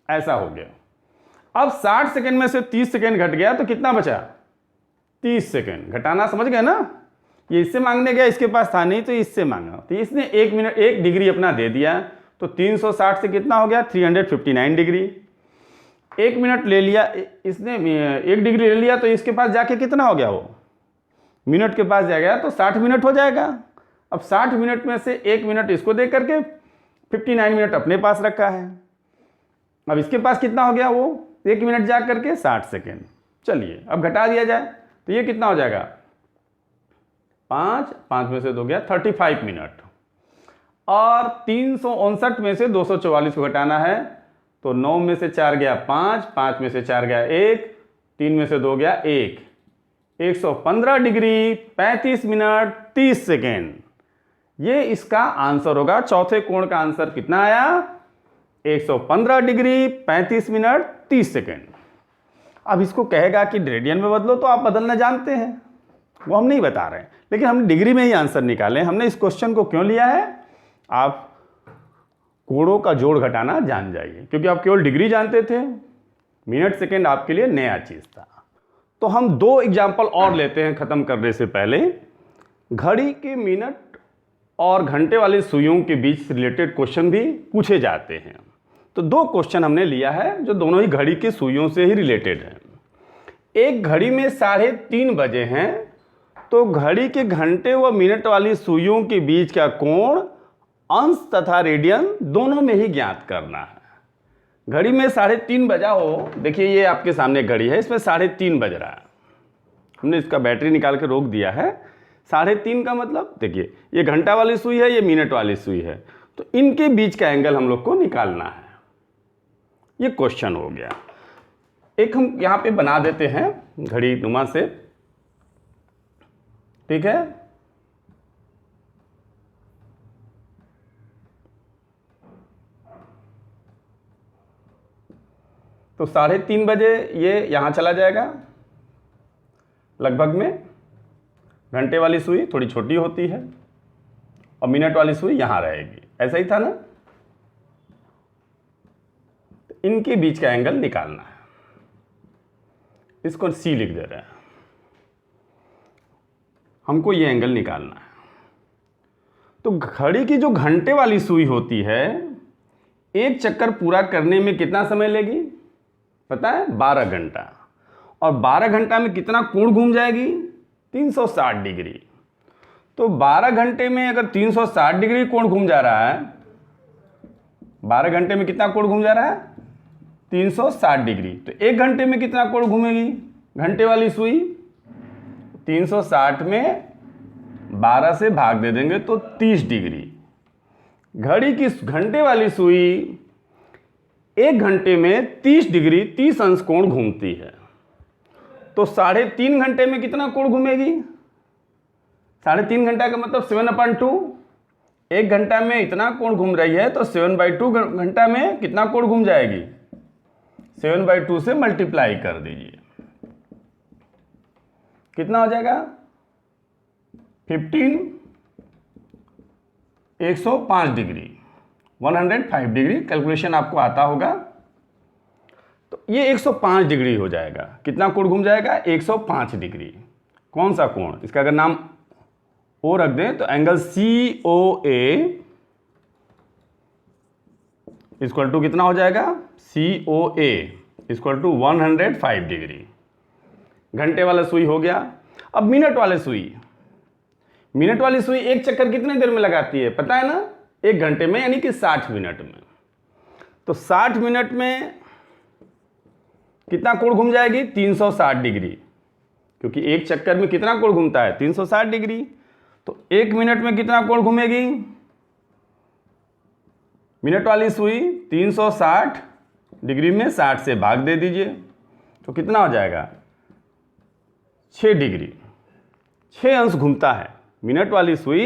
ऐसा हो गया। अब 60 सेकेंड में से 30 सेकेंड घट गया तो कितना बचा, 30 सेकेंड। घटाना समझ गए ना, ये इससे मांगने गया, इसके पास था नहीं तो इससे मांगा, तो इसने 1 मिनट 1 डिग्री अपना दे दिया, तो 360 से कितना हो गया, 359 डिग्री। 1 मिनट ले लिया इसने, 1 डिग्री ले लिया, तो इसके पास जाके कितना हो गया, वो मिनट के पास जाएगा तो 60 मिनट हो जाएगा। अब 60 मिनट में से 1 मिनट इसको दे करके 59 मिनट अपने पास रखा है। अब इसके पास कितना हो गया, वो 1 मिनट जा करके 60 सेकेंड। चलिए अब घटा दिया जाए तो ये कितना हो जाएगा, 5 में से 2 गया 35 मिनट। और 359 में से 244 को घटाना है, तो 9 में से 4 गया 5 में से 4 गया 1, 3 में से 2 गया 1, 115 डिग्री 35 मिनट 30 सेकेंड। ये इसका आंसर होगा। चौथे कोण का आंसर कितना आया, 115 डिग्री 35 मिनट 30 सेकेंड। अब इसको कहेगा कि रेडियन में बदलो, तो आप बदलना जानते हैं, वो हम नहीं बता रहे हैं, लेकिन हमने डिग्री में ही आंसर निकाले। हमने इस क्वेश्चन को क्यों लिया है, आप कोणों का जोड़ घटाना जान जाइए, क्योंकि आप केवल डिग्री जानते थे, मिनट सेकेंड आपके लिए नया चीज़ था। तो हम 2 एग्जाम्पल और लेते हैं ख़त्म करने से पहले। घड़ी के मिनट और घंटे वाली सुइयों के बीच रिलेटेड क्वेश्चन भी पूछे जाते हैं। तो 2 क्वेश्चन हमने लिया है जो दोनों ही घड़ी की सुइयों से ही रिलेटेड हैं। एक घड़ी में 3:30 बजे हैं, तो घड़ी के घंटे व मिनट वाली सुइयों के बीच का कोण अंश तथा रेडियन दोनों में ही ज्ञात करना है। घड़ी में 3:30 बजा हो, देखिए ये आपके सामने घड़ी है, इसमें 3:30 बज रहा है। हमने इसका बैटरी निकाल के रोक दिया है। 3:30 का मतलब देखिए, ये घंटा वाली सुई है, ये मिनट वाली सुई है, तो इनके बीच का एंगल हम लोग को निकालना है। ये क्वेश्चन हो गया। एक हम यहाँ पे बना देते हैं घड़ी नुमा से, ठीक है। तो 3:30 बजे ये यहाँ चला जाएगा लगभग में। घंटे वाली सुई थोड़ी छोटी होती है और मिनट वाली सुई यहाँ रहेगी, ऐसा ही था ना। तो इनके बीच का एंगल निकालना है, इसको C लिख दे रहे हैं। हमको ये एंगल निकालना है। तो घड़ी की जो घंटे वाली सुई होती है, एक चक्कर पूरा करने में कितना समय लेगी पता है? 12 घंटा। और 12 घंटा में कितना कोण घूम जाएगी? 360 डिग्री। तो 12 घंटे में अगर 360 डिग्री कोण घूम जा रहा है, 12 घंटे में कितना कोण घूम जा रहा है? 360 डिग्री। तो 1 घंटे में कितना कोण घूमेगी घंटे वाली सुई? 360 में 12 से भाग दे देंगे तो 30 डिग्री। घड़ी की घंटे वाली सुई 1 घंटे में 30 डिग्री 30 अंश कोण घूमती है। तो 3.5 घंटे में कितना कोण घूमेगी? 3.5 घंटा का मतलब 7/2। 1 घंटा में इतना कोण घूम रही है तो 7/2 घंटा में कितना कोण घूम जाएगी? 7/2 से मल्टीप्लाई कर दीजिए, कितना हो जाएगा? 15 105 डिग्री, 105 डिग्री। कैलकुलेशन आपको आता होगा। तो ये 105 डिग्री हो जाएगा। कितना कोण घूम जाएगा? 105 डिग्री। कौन सा कोण? इसका अगर नाम ओ रख दें तो एंगल COA इक्वल टू कितना हो जाएगा? COA equal to 105 degree. घंटे वाला सुई हो गया। अब मिनट वाले सुई, मिनट वाली सुई एक चक्कर कितने देर में लगाती है पता है ना? 1 घंटे में, यानी कि 60 मिनट में। तो 60 मिनट में कितना कोण घूम जाएगी? 360 डिग्री, क्योंकि एक चक्कर में कितना कोण घूमता है? 360 डिग्री। तो 1 मिनट में कितना कोण घूमेगी मिनट वाली सुई? 360 डिग्री में 60 से भाग दे दीजिए तो कितना हो जाएगा? 6 डिग्री, 6 अंश घूमता है। मिनट वाली सुई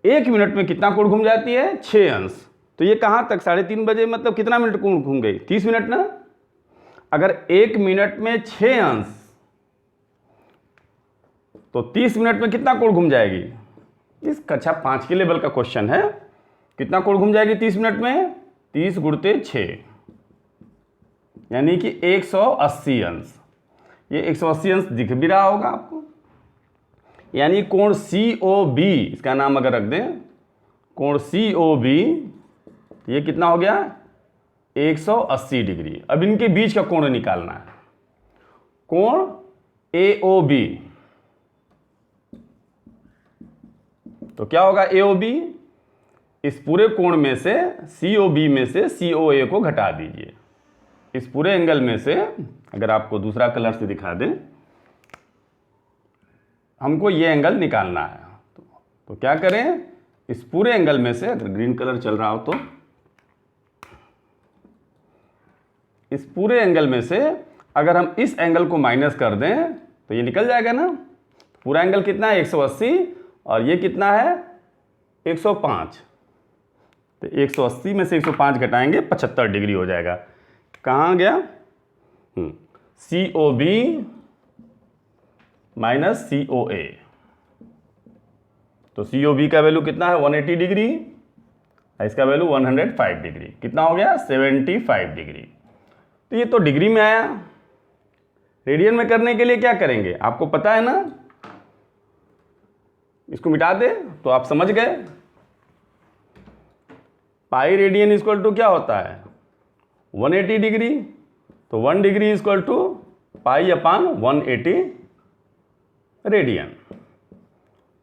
1 मिनट में कितना कोण घूम जाती है? 6 अंश। तो ये कहाँ तक? 3:30 बजे मतलब कितना मिनट कोण घूम गई? 30 मिनट ना। अगर 1 मिनट में 6 अंश तो 30 मिनट में कितना कोण घूम जाएगी? इस कक्षा 5 के लेवल का क्वेश्चन है। कितना कोण घूम जाएगी 30 मिनट में? 30 गुणित 6 यानी कि 180 अंश। ये 180 अंश दिख भी रहा होगा आपको। यानी कोण COB, इसका नाम अगर रख दें कोण COB, ये कितना हो गया? 180 डिग्री। अब इनके बीच का कोण निकालना है। कोण AOB, तो क्या होगा AOB? इस पूरे कोण में से COB में से COA को घटा दीजिए। इस पूरे एंगल में से, अगर आपको दूसरा कलर से दिखा दें, हमको ये एंगल निकालना है। तो क्या करें? इस पूरे एंगल में से, अगर ग्रीन कलर चल रहा हो तो इस पूरे एंगल में से अगर हम इस एंगल को माइनस कर दें तो ये निकल जाएगा ना। पूरा एंगल कितना है? 180, और ये कितना है? 105। तो 180 में से 105 घटाएंगे 75 डिग्री हो जाएगा। कहाँ गया? COB minus COA। तो COB का वैल्यू कितना है? 180 डिग्री, इसका वैल्यू 105 डिग्री। कितना हो गया? 75 डिग्री। तो ये तो डिग्री में आया। रेडियन में करने के लिए क्या करेंगे आपको पता है ना? इसको मिटा दे तो आप समझ गए। पाई रेडियन इक्वल टू क्या होता है? 180 डिग्री। तो 1 degree equal to pi upon 180 radian.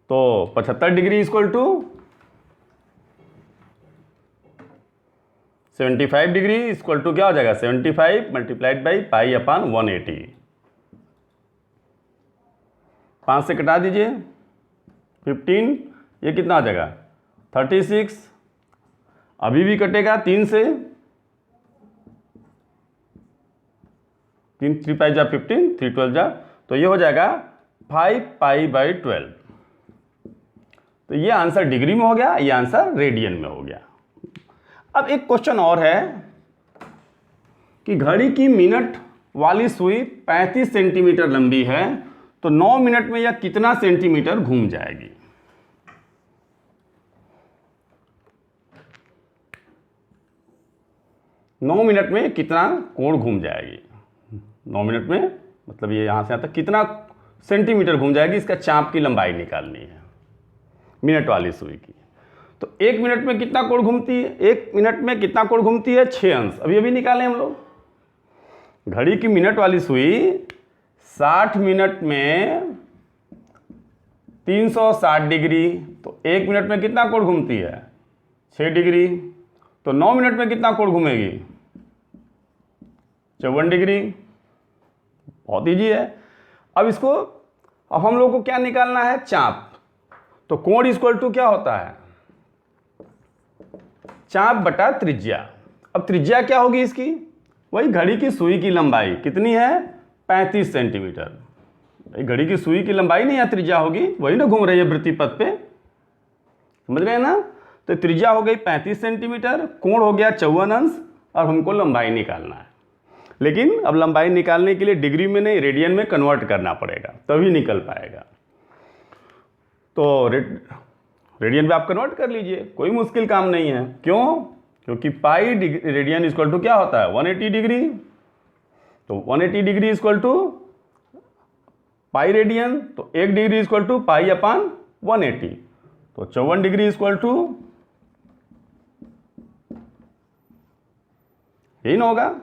तो 75 degree equal to 75 degree equal to क्या हो जाएगा? 75 मल्टीप्लाइड बाई पाई अपान 180। 5 से कटा दीजिए 15, ये कितना हो जाएगा? 36। अभी भी कटेगा 3 से, 3 3 पाई जा 15, 3 12 जा, तो ये हो जाएगा 5 पाई बाई 12। तो ये आंसर डिग्री में हो गया, ये आंसर रेडियन में हो गया। अब एक क्वेश्चन और है कि घड़ी की मिनट वाली सुई 35 सेंटीमीटर लंबी है, तो 9 मिनट में यह कितना सेंटीमीटर घूम जाएगी? नौ मिनट में कितना कोण घूम जाएगी? 9 मिनट में मतलब ये यहाँ से यहाँ तक कितना सेंटीमीटर घूम जाएगी। इसका चाप की लंबाई निकालनी है मिनट वाली सुई की। तो 1 मिनट में कितना कोण घूमती है? 1 मिनट में कितना कोण घूमती है? 6 अंश। अभी निकालें हम लोग। घड़ी की मिनट वाली सुई 60 मिनट में 360 डिग्री, तो 1 मिनट में कितना कोण घूमती है? 6 डिग्री। तो 9 मिनट में कितना कोण घूमेगी? 54 डिग्री। बहुत ईजी है। अब हम लोग को क्या निकालना है? चाप। तो कोण इक्वल टू क्या होता है? चाप बटा त्रिज्या। अब त्रिज्या क्या होगी इसकी? वही घड़ी की सुई की लंबाई कितनी है? 35 सेंटीमीटर। घड़ी की सुई की लंबाई नहीं है, त्रिज्या होगी, वही ना घूम रही है वृत्ति पथ पे, समझ गए ना? तो त्रिज्या हो गई 35 सेंटीमीटर, कोण हो गया 54 अंश, और हमको लंबाई निकालना है। लेकिन अब लंबाई निकालने के लिए डिग्री में नहीं, रेडियन में कन्वर्ट करना पड़ेगा, तभी निकल पाएगा। तो रेडियन में आप कन्वर्ट कर लीजिए, कोई मुश्किल काम नहीं है। क्यों? क्योंकि पाई रेडियन इक्वल टू क्या होता है? 180 डिग्री। तो 180 degree equal to pi radian, तो 1 degree equal to pi upon 180। तो 54 डिग्री इक्वल टू, यही ना होगा,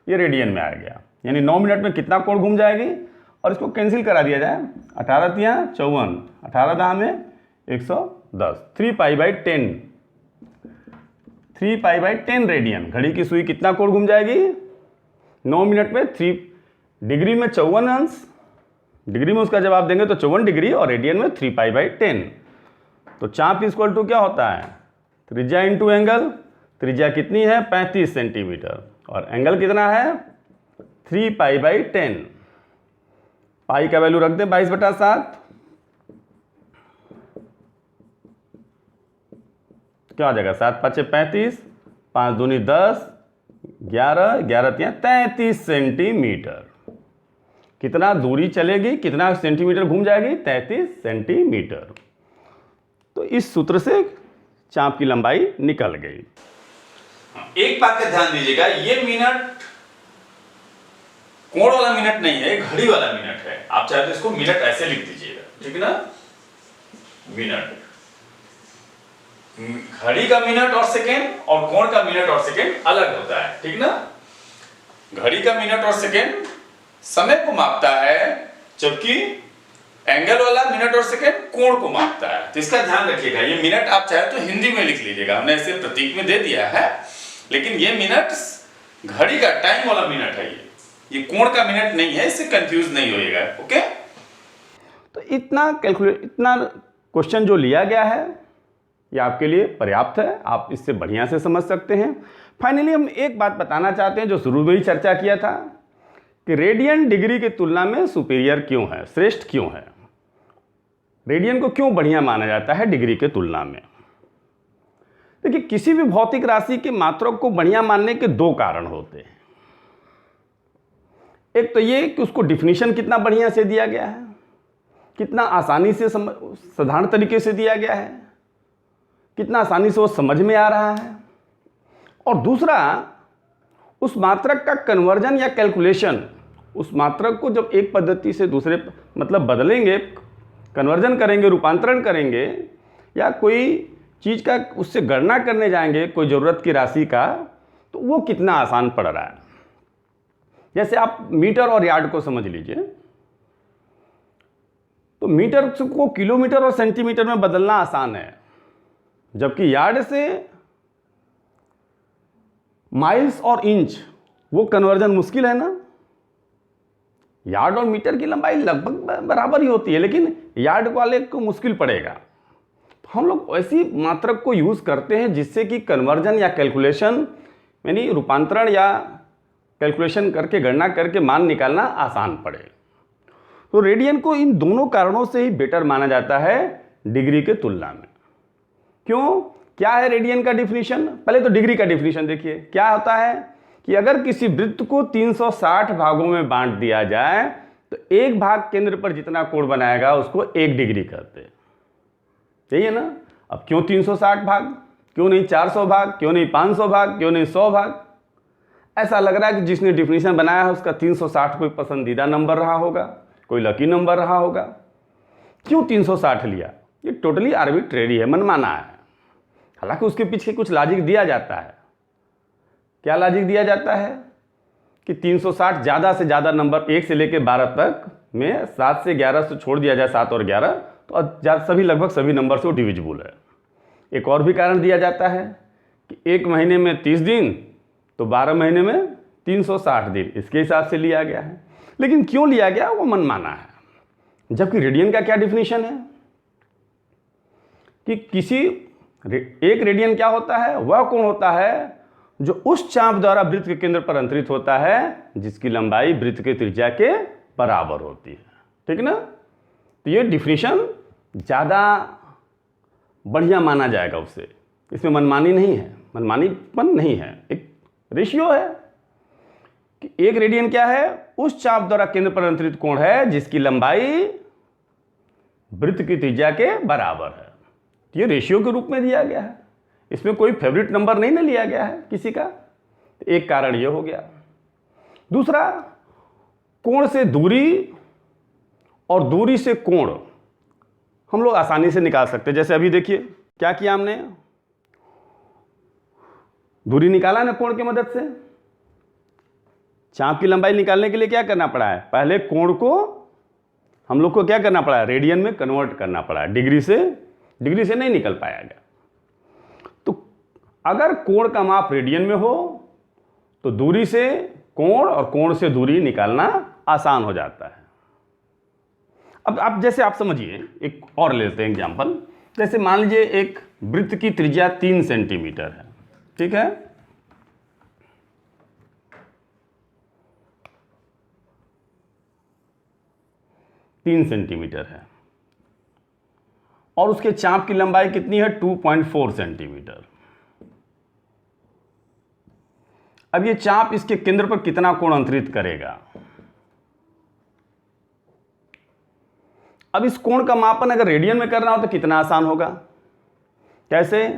ये रेडियन में आ गया। यानी 9 मिनट में कितना कोण घूम जाएगी? और इसको कैंसिल करा दिया जाए, 18 तिया 54, 18 दहा में 110, 3π/10, 3π/10 रेडियन। घड़ी की सुई कितना कोण घूम जाएगी? 9 मिनट में 3 डिग्री में 54 अंश, डिग्री में उसका जवाब देंगे तो 54 डिग्री, और रेडियन में 3π/10। तो चाप इक्वल टू क्या होता है? त्रिज्या इंटू एंगल। त्रिज्या कितनी है? 35 सेंटीमीटर, और एंगल कितना है? 3π/10। पाई का वैल्यू रख दे 22/7, क्या हो जाएगा? 7 5 35, 5 दूनी 10, 11, 11 तिया 33 सेंटीमीटर। कितना दूरी चलेगी, कितना सेंटीमीटर घूम जाएगी? 33 सेंटीमीटर। तो इस सूत्र से चाप की लंबाई निकल गई। एक बात का ध्यान दीजिएगा, ये मिनट कोण वाला मिनट नहीं है, घड़ी वाला मिनट है। आप चाहे तो इसको मिनट ऐसे लिख दीजिएगा, ठीक है ना? मिनट, घड़ी का मिनट और सेकेंड और कोण का मिनट और सेकेंड अलग होता है, ठीक ना? घड़ी का मिनट और सेकेंड समय को मापता है, जबकि एंगल वाला मिनट और सेकेंड कोण को मापता है। तो इसका ध्यान रखिएगा। ये मिनट आप चाहे तो हिंदी में लिख लीजिएगा, हमने ऐसे प्रतीक में दे दिया है, लेकिन ये मिनट घड़ी का टाइम वाला मिनट है, ये कोण का मिनट नहीं है, इससे कंफ्यूज नहीं होइएगा। ओके? तो इतना क्वेश्चन जो लिया गया है ये आपके लिए पर्याप्त है, आप इससे बढ़िया से समझ सकते हैं। फाइनली हम एक बात बताना चाहते हैं जो शुरू में ही चर्चा किया था कि रेडियन डिग्री की तुलना में सुपीरियर क्यों है, श्रेष्ठ क्यों है, रेडियन को क्यों बढ़िया माना जाता है डिग्री के तुलना में। देखिए, किसी भी भौतिक राशि के मात्रक को बढ़िया मानने के दो कारण होते हैं। एक तो ये कि उसको डिफिनीशन कितना बढ़िया से दिया गया है, कितना आसानी से साधारण तरीके से दिया गया है, कितना आसानी से वो समझ में आ रहा है। और दूसरा, उस मात्रक का कन्वर्जन या कैलकुलेशन, उस मात्रक को जब एक पद्धति से दूसरे मतलब बदलेंगे, कन्वर्जन करेंगे, रूपांतरण करेंगे, या कोई चीज़ का उससे गणना करने जाएंगे कोई ज़रूरत की राशि का, तो वो कितना आसान पड़ रहा है। जैसे आप मीटर और यार्ड को समझ लीजिए, तो मीटर को किलोमीटर और सेंटीमीटर में बदलना आसान है, जबकि यार्ड से माइल्स और इंच वो कन्वर्जन मुश्किल है ना। यार्ड और मीटर की लंबाई लगभग बराबर ही होती है, लेकिन यार्ड वाले को मुश्किल पड़ेगा। तो हम लोग ऐसी मात्रक को यूज़ करते हैं जिससे कि कन्वर्जन या कैलकुलेशन, यानी रूपांतरण या कैलकुलेशन करके गणना करके मान निकालना आसान पड़े। तो रेडियन को इन दोनों कारणों से ही बेटर माना जाता है डिग्री के तुलना में। क्यों? क्या है रेडियन का डिफिनीशन? पहले तो डिग्री का डिफिनीशन देखिए, क्या होता है कि अगर किसी वृत्त को 360 भागों में बांट दिया जाए तो एक भाग केंद्र पर जितना कोण बनाएगा उसको 1 डिग्री कहते हैं। यही है ना? अब क्यों 360 भाग, क्यों नहीं 400 भाग, क्यों नहीं 500 भाग, क्यों नहीं 100 भाग? ऐसा लग रहा है कि जिसने डिफिनीशन बनाया है उसका 360 कोई पसंदीदा नंबर रहा होगा, कोई लकी नंबर रहा होगा। क्यों 360 लिया? ये टोटली आर्बिट्रेरी है, मनमाना है। हालांकि उसके पीछे कुछ लॉजिक दिया जाता है। क्या लॉजिक दिया जाता है कि 360 ज़्यादा से ज़्यादा नंबर 1 से लेकर 12 तक में 7 से 11 से छोड़ दिया जाए, 7 और 11, तो सभी लगभग सभी नंबर से वो डिविजिबल है। एक और भी कारण दिया जाता है कि एक महीने में 30 दिन तो 12 महीने में 360 दिन, इसके हिसाब से लिया गया है। लेकिन क्यों लिया गया वो मनमाना है। जबकि रेडियन का क्या डिफिनीशन है कि एक रेडियन क्या होता है? वह कोण होता है जो उस चाप द्वारा वृत्त के केंद्र पर अंतरित होता है जिसकी लंबाई वृत्त के त्रिज्या के बराबर होती है। ठीक ना? तो ये डिफिनीशन ज़्यादा बढ़िया माना जाएगा उससे। इसमें मनमानी नहीं है, मनमानीपन नहीं है, एक रेशियो है कि एक रेडियन क्या है? उस चाप द्वारा केंद्र पर अंतरित कोण है जिसकी लंबाई वृत्त की त्रिज्या के बराबर है। तो ये रेशियो के रूप में दिया गया है, इसमें कोई फेवरेट नंबर नहीं ना लिया गया है किसी का। तो एक कारण ये हो गया। दूसरा, कोण से दूरी और दूरी से कोण हम लोग आसानी से निकाल सकते हैं। जैसे अभी देखिए क्या किया हमने, दूरी निकाला ना कोण की मदद से। चाप की लंबाई निकालने के लिए क्या करना पड़ा है? पहले कोण को हम लोग को क्या करना पड़ा है? रेडियन में कन्वर्ट करना पड़ा है। डिग्री से नहीं निकल पाएगा। तो अगर कोण का माप रेडियन में हो तो दूरी से कोण और कोण से दूरी निकालना आसान हो जाता है। अब आप समझिए, एक और लेते हैं एग्जांपल। जैसे मान लीजिए एक वृत्त की त्रिज्या 3 सेंटीमीटर है, ठीक है? तीन सेंटीमीटर है और उसके चाप की लंबाई कितनी है? 2.4 सेंटीमीटर। अब ये चाप इसके केंद्र पर कितना कोण अंतरित करेगा? अब इस कोण का मापन अगर रेडियन में करना हो तो कितना आसान होगा। कैसे?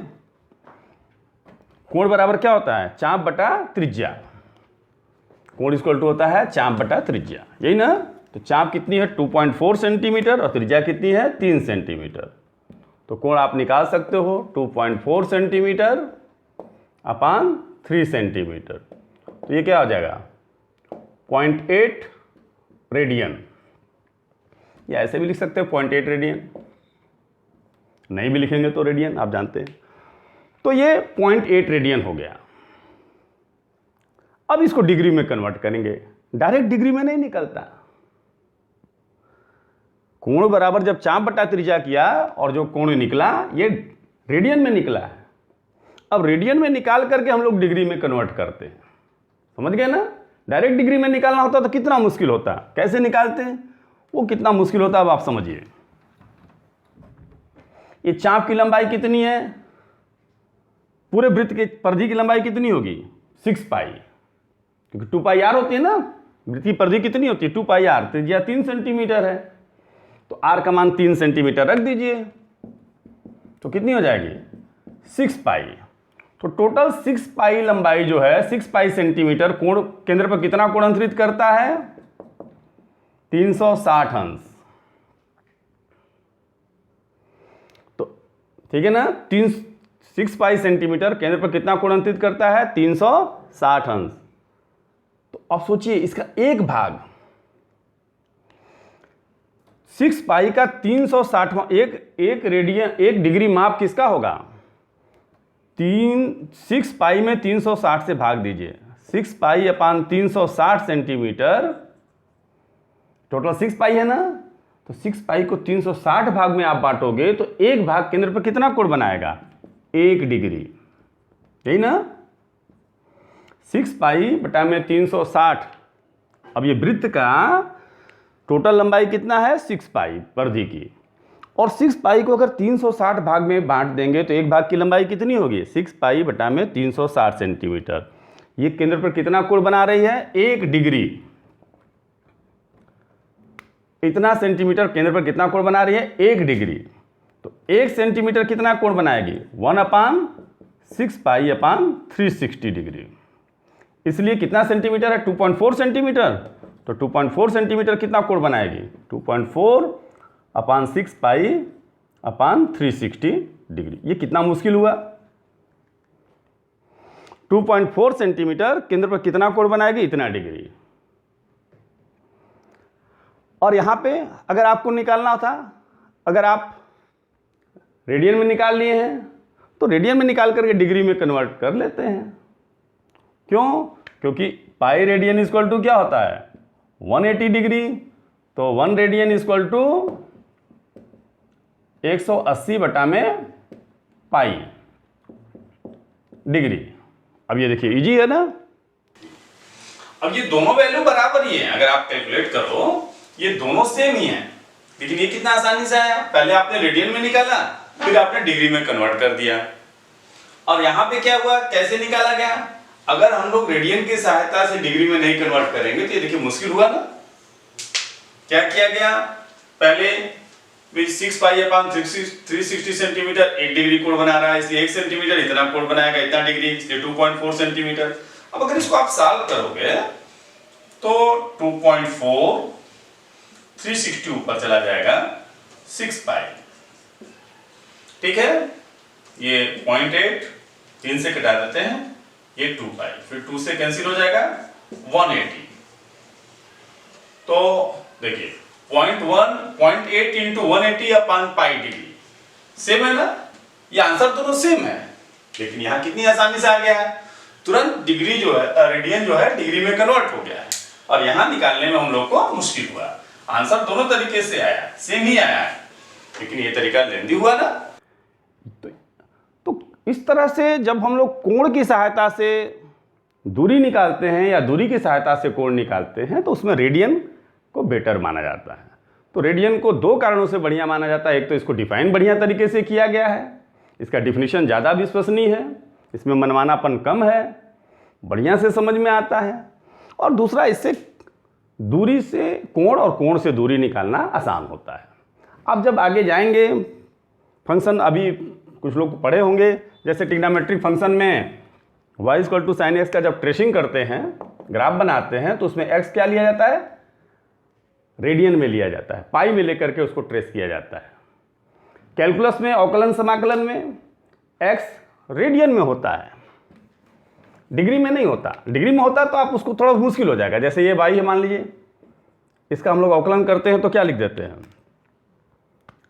कोण बराबर क्या होता है? चाप बटा त्रिज्या। कोण इक्वल टू होता है चाप बटा त्रिज्या, यही ना? तो चाप कितनी है? 2.4 सेंटीमीटर और त्रिज्या कितनी है? 3 सेंटीमीटर। तो कोण आप निकाल सकते हो 2.4 सेंटीमीटर अपान 3 सेंटीमीटर। तो ये क्या हो जाएगा? 0.8 रेडियन, या ऐसे भी लिख सकते हो 0.8 रेडियन। नहीं भी लिखेंगे तो रेडियन, आप जानते हैं। तो ये 0.8 रेडियन हो गया। अब इसको डिग्री में कन्वर्ट करेंगे। डायरेक्ट डिग्री में नहीं निकलता। कोण बराबर जब चाप बटा त्रिज्या किया और जो कोण निकला ये रेडियन में निकला है। अब रेडियन में निकाल करके हम लोग डिग्री में कन्वर्ट करते हैं। समझ गए ना? डायरेक्ट डिग्री में निकालना होता तो कितना मुश्किल होता। कैसे निकालते हैं वो कितना मुश्किल होता है, अब आप समझिए। ये चाप की लंबाई कितनी है? पूरे वृत्त के परिधि की लंबाई कितनी होगी? 6 पाई, क्योंकि 2 पाई आर होती है ना। वृत्त की परिधि कितनी होती है? 2 पाई आर। त्रिज्या 3 सेंटीमीटर है तो आर का मान 3 सेंटीमीटर रख दीजिए तो कितनी हो जाएगी? 6 पाई। तो टोटल 6 पाई लंबाई जो है, 6 पाई सेंटीमीटर कोण केंद्र पर कितना कोण अंतरित करता है? 360 अंश। तो ठीक है ना? 6 पाई सेंटीमीटर केंद्र पर कितना कोण अंतरित करता है? 360 अंश। तो अब सोचिए इसका एक भाग 6 पाई का 360वां, एक रेडियन, एक डिग्री माप किसका होगा? 6 पाई में 360 से भाग दीजिए। 6 पाई अपान 360 सेंटीमीटर, टोटल 6 पाई है ना। तो 6 पाई को 360 भाग में आप बांटोगे तो एक भाग केंद्र पर कितना कोण बनाएगा? 1 डिग्री, यही ना? 6 पाई बटा में 360। अब ये वृत्त का टोटल लंबाई कितना है? 6 पाई परिधि की। और 6 पाई को अगर 360 भाग में बांट देंगे तो एक भाग की लंबाई कितनी होगी? 6 पाई बटा में 360 सेंटीमीटर। ये केंद्र पर कितना कोण बना रही है? 1 डिग्री। इतना सेंटीमीटर केंद्र पर कितना कोण बना रही है? 1 डिग्री। तो 1 सेंटीमीटर कितना कोण बनाएगी? 1/6 पाई अपान 360 डिग्री। इसलिए कितना सेंटीमीटर है? 2.4 सेंटीमीटर। तो 2.4 सेंटीमीटर कितना कोण बनाएगी? 2.4/6 पाई/360 डिग्री। ये कितना मुश्किल हुआ? 2.4 सेंटीमीटर केंद्र पर कितना कोण बनाएगी? इतना डिग्री। और यहाँ पे अगर आपको निकालना था, अगर आप रेडियन में निकाल लिए हैं तो रेडियन में निकाल करके डिग्री में कन्वर्ट कर लेते हैं। क्यों? क्योंकि पाई रेडियन इक्वल टू क्या होता है? 180 डिग्री। तो 1 रेडियन इक्वल टू 180 बटा में पाई डिग्री। अब ये देखिए इजी है ना। अब ये दोनों वैल्यू बराबर ही है, अगर आप कैलकुलेट करो ये दोनों सेम ही है। लेकिन ये कितना आसानी से आया, पहले आपने रेडियन में निकाला फिर आपने डिग्री में कन्वर्ट कर दिया। और यहाँ पे क्या हुआ, कैसे निकाला गया? अगर हम लोग रेडियन की सहायता से डिग्री में नहीं कन्वर्ट करेंगे तो ये देखिए मुश्किल हुआ ना। क्या किया गया? पहले 6 पाई/360 सेंटीमीटर 1 डिग्री कोण बना रहा है, इसलिए 1 सेंटीमीटर इतना कोण बनाएगा, इतना डिग्री, इसलिए 2.4 सेंटीमीटर। अब अगर इसको आप सॉल्व करोगे तो 2.4 360 ऊपर चला जाएगा 6 पाई। ठीक है, ये 0.8 3 से कटा देते हैं, ये 2 पाई, फिर 2 से कैंसिल हो जाएगा 180। तो देखिए 0.8 into 180 upon pi degree same है ना। ये आंसर दोनों सेम है, लेकिन यहाँ कितनी आसानी से आ गया है, तुरंत डिग्री जो है रेडियन जो है डिग्री में कन्वर्ट हो गया है। और यहाँ निकालने में हम लोग को मुश्किल हुआ। आंसर दोनों तरीके से आया, सेम ही आया है, लेकिन ये तरीका लेंदी हुआ ना। तो इस तरह से जब हम लोग कोण की सहायता से दूरी निकालते हैं या दूरी की सहायता से कोण निकालते हैं तो उसमें रेडियन को बेटर माना जाता है। तो रेडियन को 2 कारणों से बढ़िया माना जाता है। एक तो इसको डिफाइन बढ़िया तरीके से किया गया है, इसका डिफिनीशन ज़्यादा विश्वसनीय है, इसमें मनमानापन कम है, बढ़िया से समझ में आता है। और दूसरा, इससे दूरी से कोण और कोण से दूरी निकालना आसान होता है। अब जब आगे जाएंगे फंक्शन, अभी कुछ लोग पढ़े होंगे, जैसे ट्रिग्नोमेट्रिक फंक्शन में y = sin x का जब ट्रेसिंग करते हैं, ग्राफ बनाते हैं, तो उसमें x क्या लिया जाता है? रेडियन में लिया जाता है, पाई में लेकर के उसको ट्रेस किया जाता है। कैलकुलस में, अवकलन समाकलन में x रेडियन में होता है, डिग्री में नहीं होता। डिग्री में होता तो आप उसको थोड़ा मुश्किल हो जाएगा। जैसे ये y है, मान लीजिए, इसका हम लोग अवकलन करते हैं तो क्या लिख देते हैं?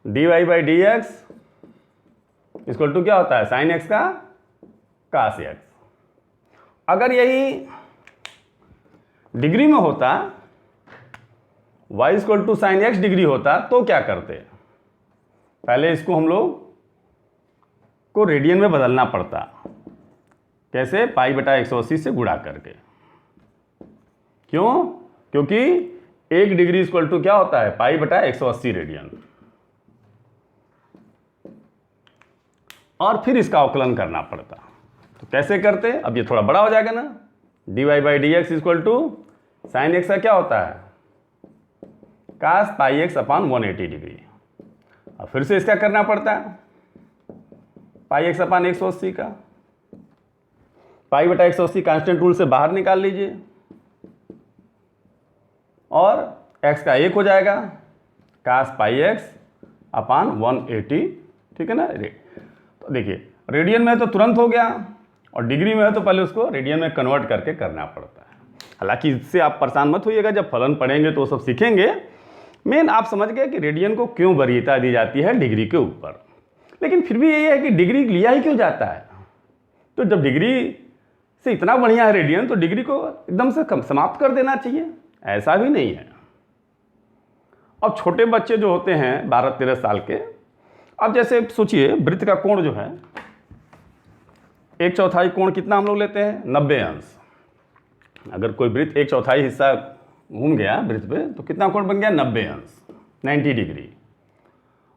dy/dx इक्वल टू क्या होता है? sin x का cos x। अगर यही डिग्री में होता, y = sin x डिग्री होता, तो क्या करते? पहले इसको हम लोग को रेडियन में बदलना पड़ता। कैसे? पाई/180 से गुणा करके। क्यों? क्योंकि 1 डिग्री इक्वल टू क्या होता है? पाई/180 रेडियन। और फिर इसका अवकलन करना पड़ता। तो कैसे करते? अब ये थोड़ा बड़ा हो जाएगा ना। dy/dx equal to sine x का क्या होता है? cos πx/180 degree. अब फिर से इसका करना पड़ता है πx/180 का। पाई/180 कांस्टेंट रूल से बाहर निकाल लीजिए और x का 1 हो जाएगा cos πx/180। ठीक है ना। तो देखिए रेडियन में तो तुरंत हो गया और डिग्री में है तो पहले उसको रेडियन में कन्वर्ट करके करना पड़ता है। हालांकि इससे आप परेशान मत होइएगा, जब फलन पढ़ेंगे तो सब सीखेंगे। मेन आप समझ गए कि रेडियन को क्यों वरीयता दी जाती है डिग्री के ऊपर। लेकिन फिर भी ये है कि डिग्री लिया ही क्यों जाता है? तो जब डिग्री से इतना बढ़िया है रेडियन, तो डिग्री को एकदम से समाप्त कर देना चाहिए, ऐसा भी नहीं है। अब छोटे बच्चे जो होते हैं 12-13 साल के, अब जैसे सोचिए वृत्त का कोण जो है 1/4 कोण कितना हम लोग लेते हैं? 90 अंश। अगर कोई वृत्त 1/4 हिस्सा घूम गया वृत्त पे तो कितना कोण बन गया? 90 अंश, 90 डिग्री।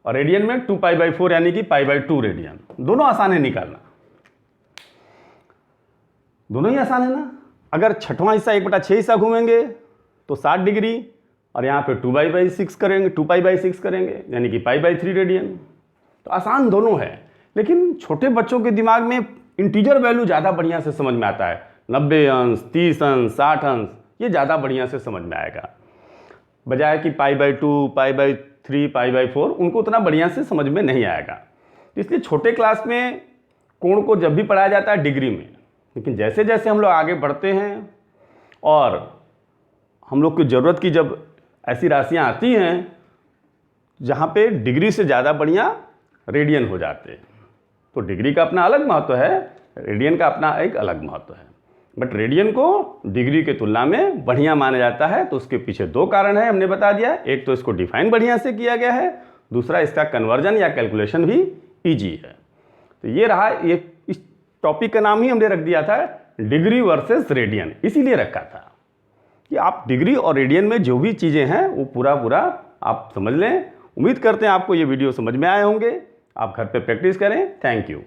और रेडियन में 2π/4 यानी कि π/2 रेडियन। दोनों आसान है निकालना, दोनों ही आसान है ना। अगर छठवां हिस्सा 1/6 हिस्सा घूमेंगे तो 60 डिग्री और यहाँ पे 2π/6 करेंगे, 2π/6 करेंगे यानी कि π/3 रेडियन। तो आसान दोनों है, लेकिन छोटे बच्चों के दिमाग में इंटीजर वैल्यू ज़्यादा बढ़िया से समझ में आता है। 90 अंश, 30 अंश, 60 अंश, ये ज़्यादा बढ़िया से समझ में आएगा, बजाय कि π/2, π/3, π/4 उनको उतना बढ़िया से समझ में नहीं आएगा। इसलिए छोटे क्लास में कोण को जब भी पढ़ाया जाता है डिग्री में, लेकिन जैसे जैसे हम लोग आगे बढ़ते हैं और हम लोग की ज़रूरत की जब ऐसी राशियाँ आती हैं जहाँ पे डिग्री से ज़्यादा बढ़िया रेडियन हो जाते हैं, तो डिग्री का अपना अलग महत्व है, रेडियन का अपना एक अलग महत्व है। बट रेडियन को डिग्री के तुलना में बढ़िया माना जाता है, तो उसके पीछे दो कारण है, हमने बता दिया। एक तो इसको डिफाइन बढ़िया से किया गया है, दूसरा इसका कन्वर्जन या कैलकुलेशन भी ईजी है। तो ये रहा, ये इस टॉपिक का नाम ही हमने रख दिया था डिग्री वर्सेस रेडियन, इसीलिए रखा था कि आप डिग्री और रेडियन में जो भी चीज़ें हैं वो पूरा आप समझ लें। उम्मीद करते हैं आपको ये वीडियो समझ में आए होंगे। आप घर पे प्रैक्टिस करें। Thank you.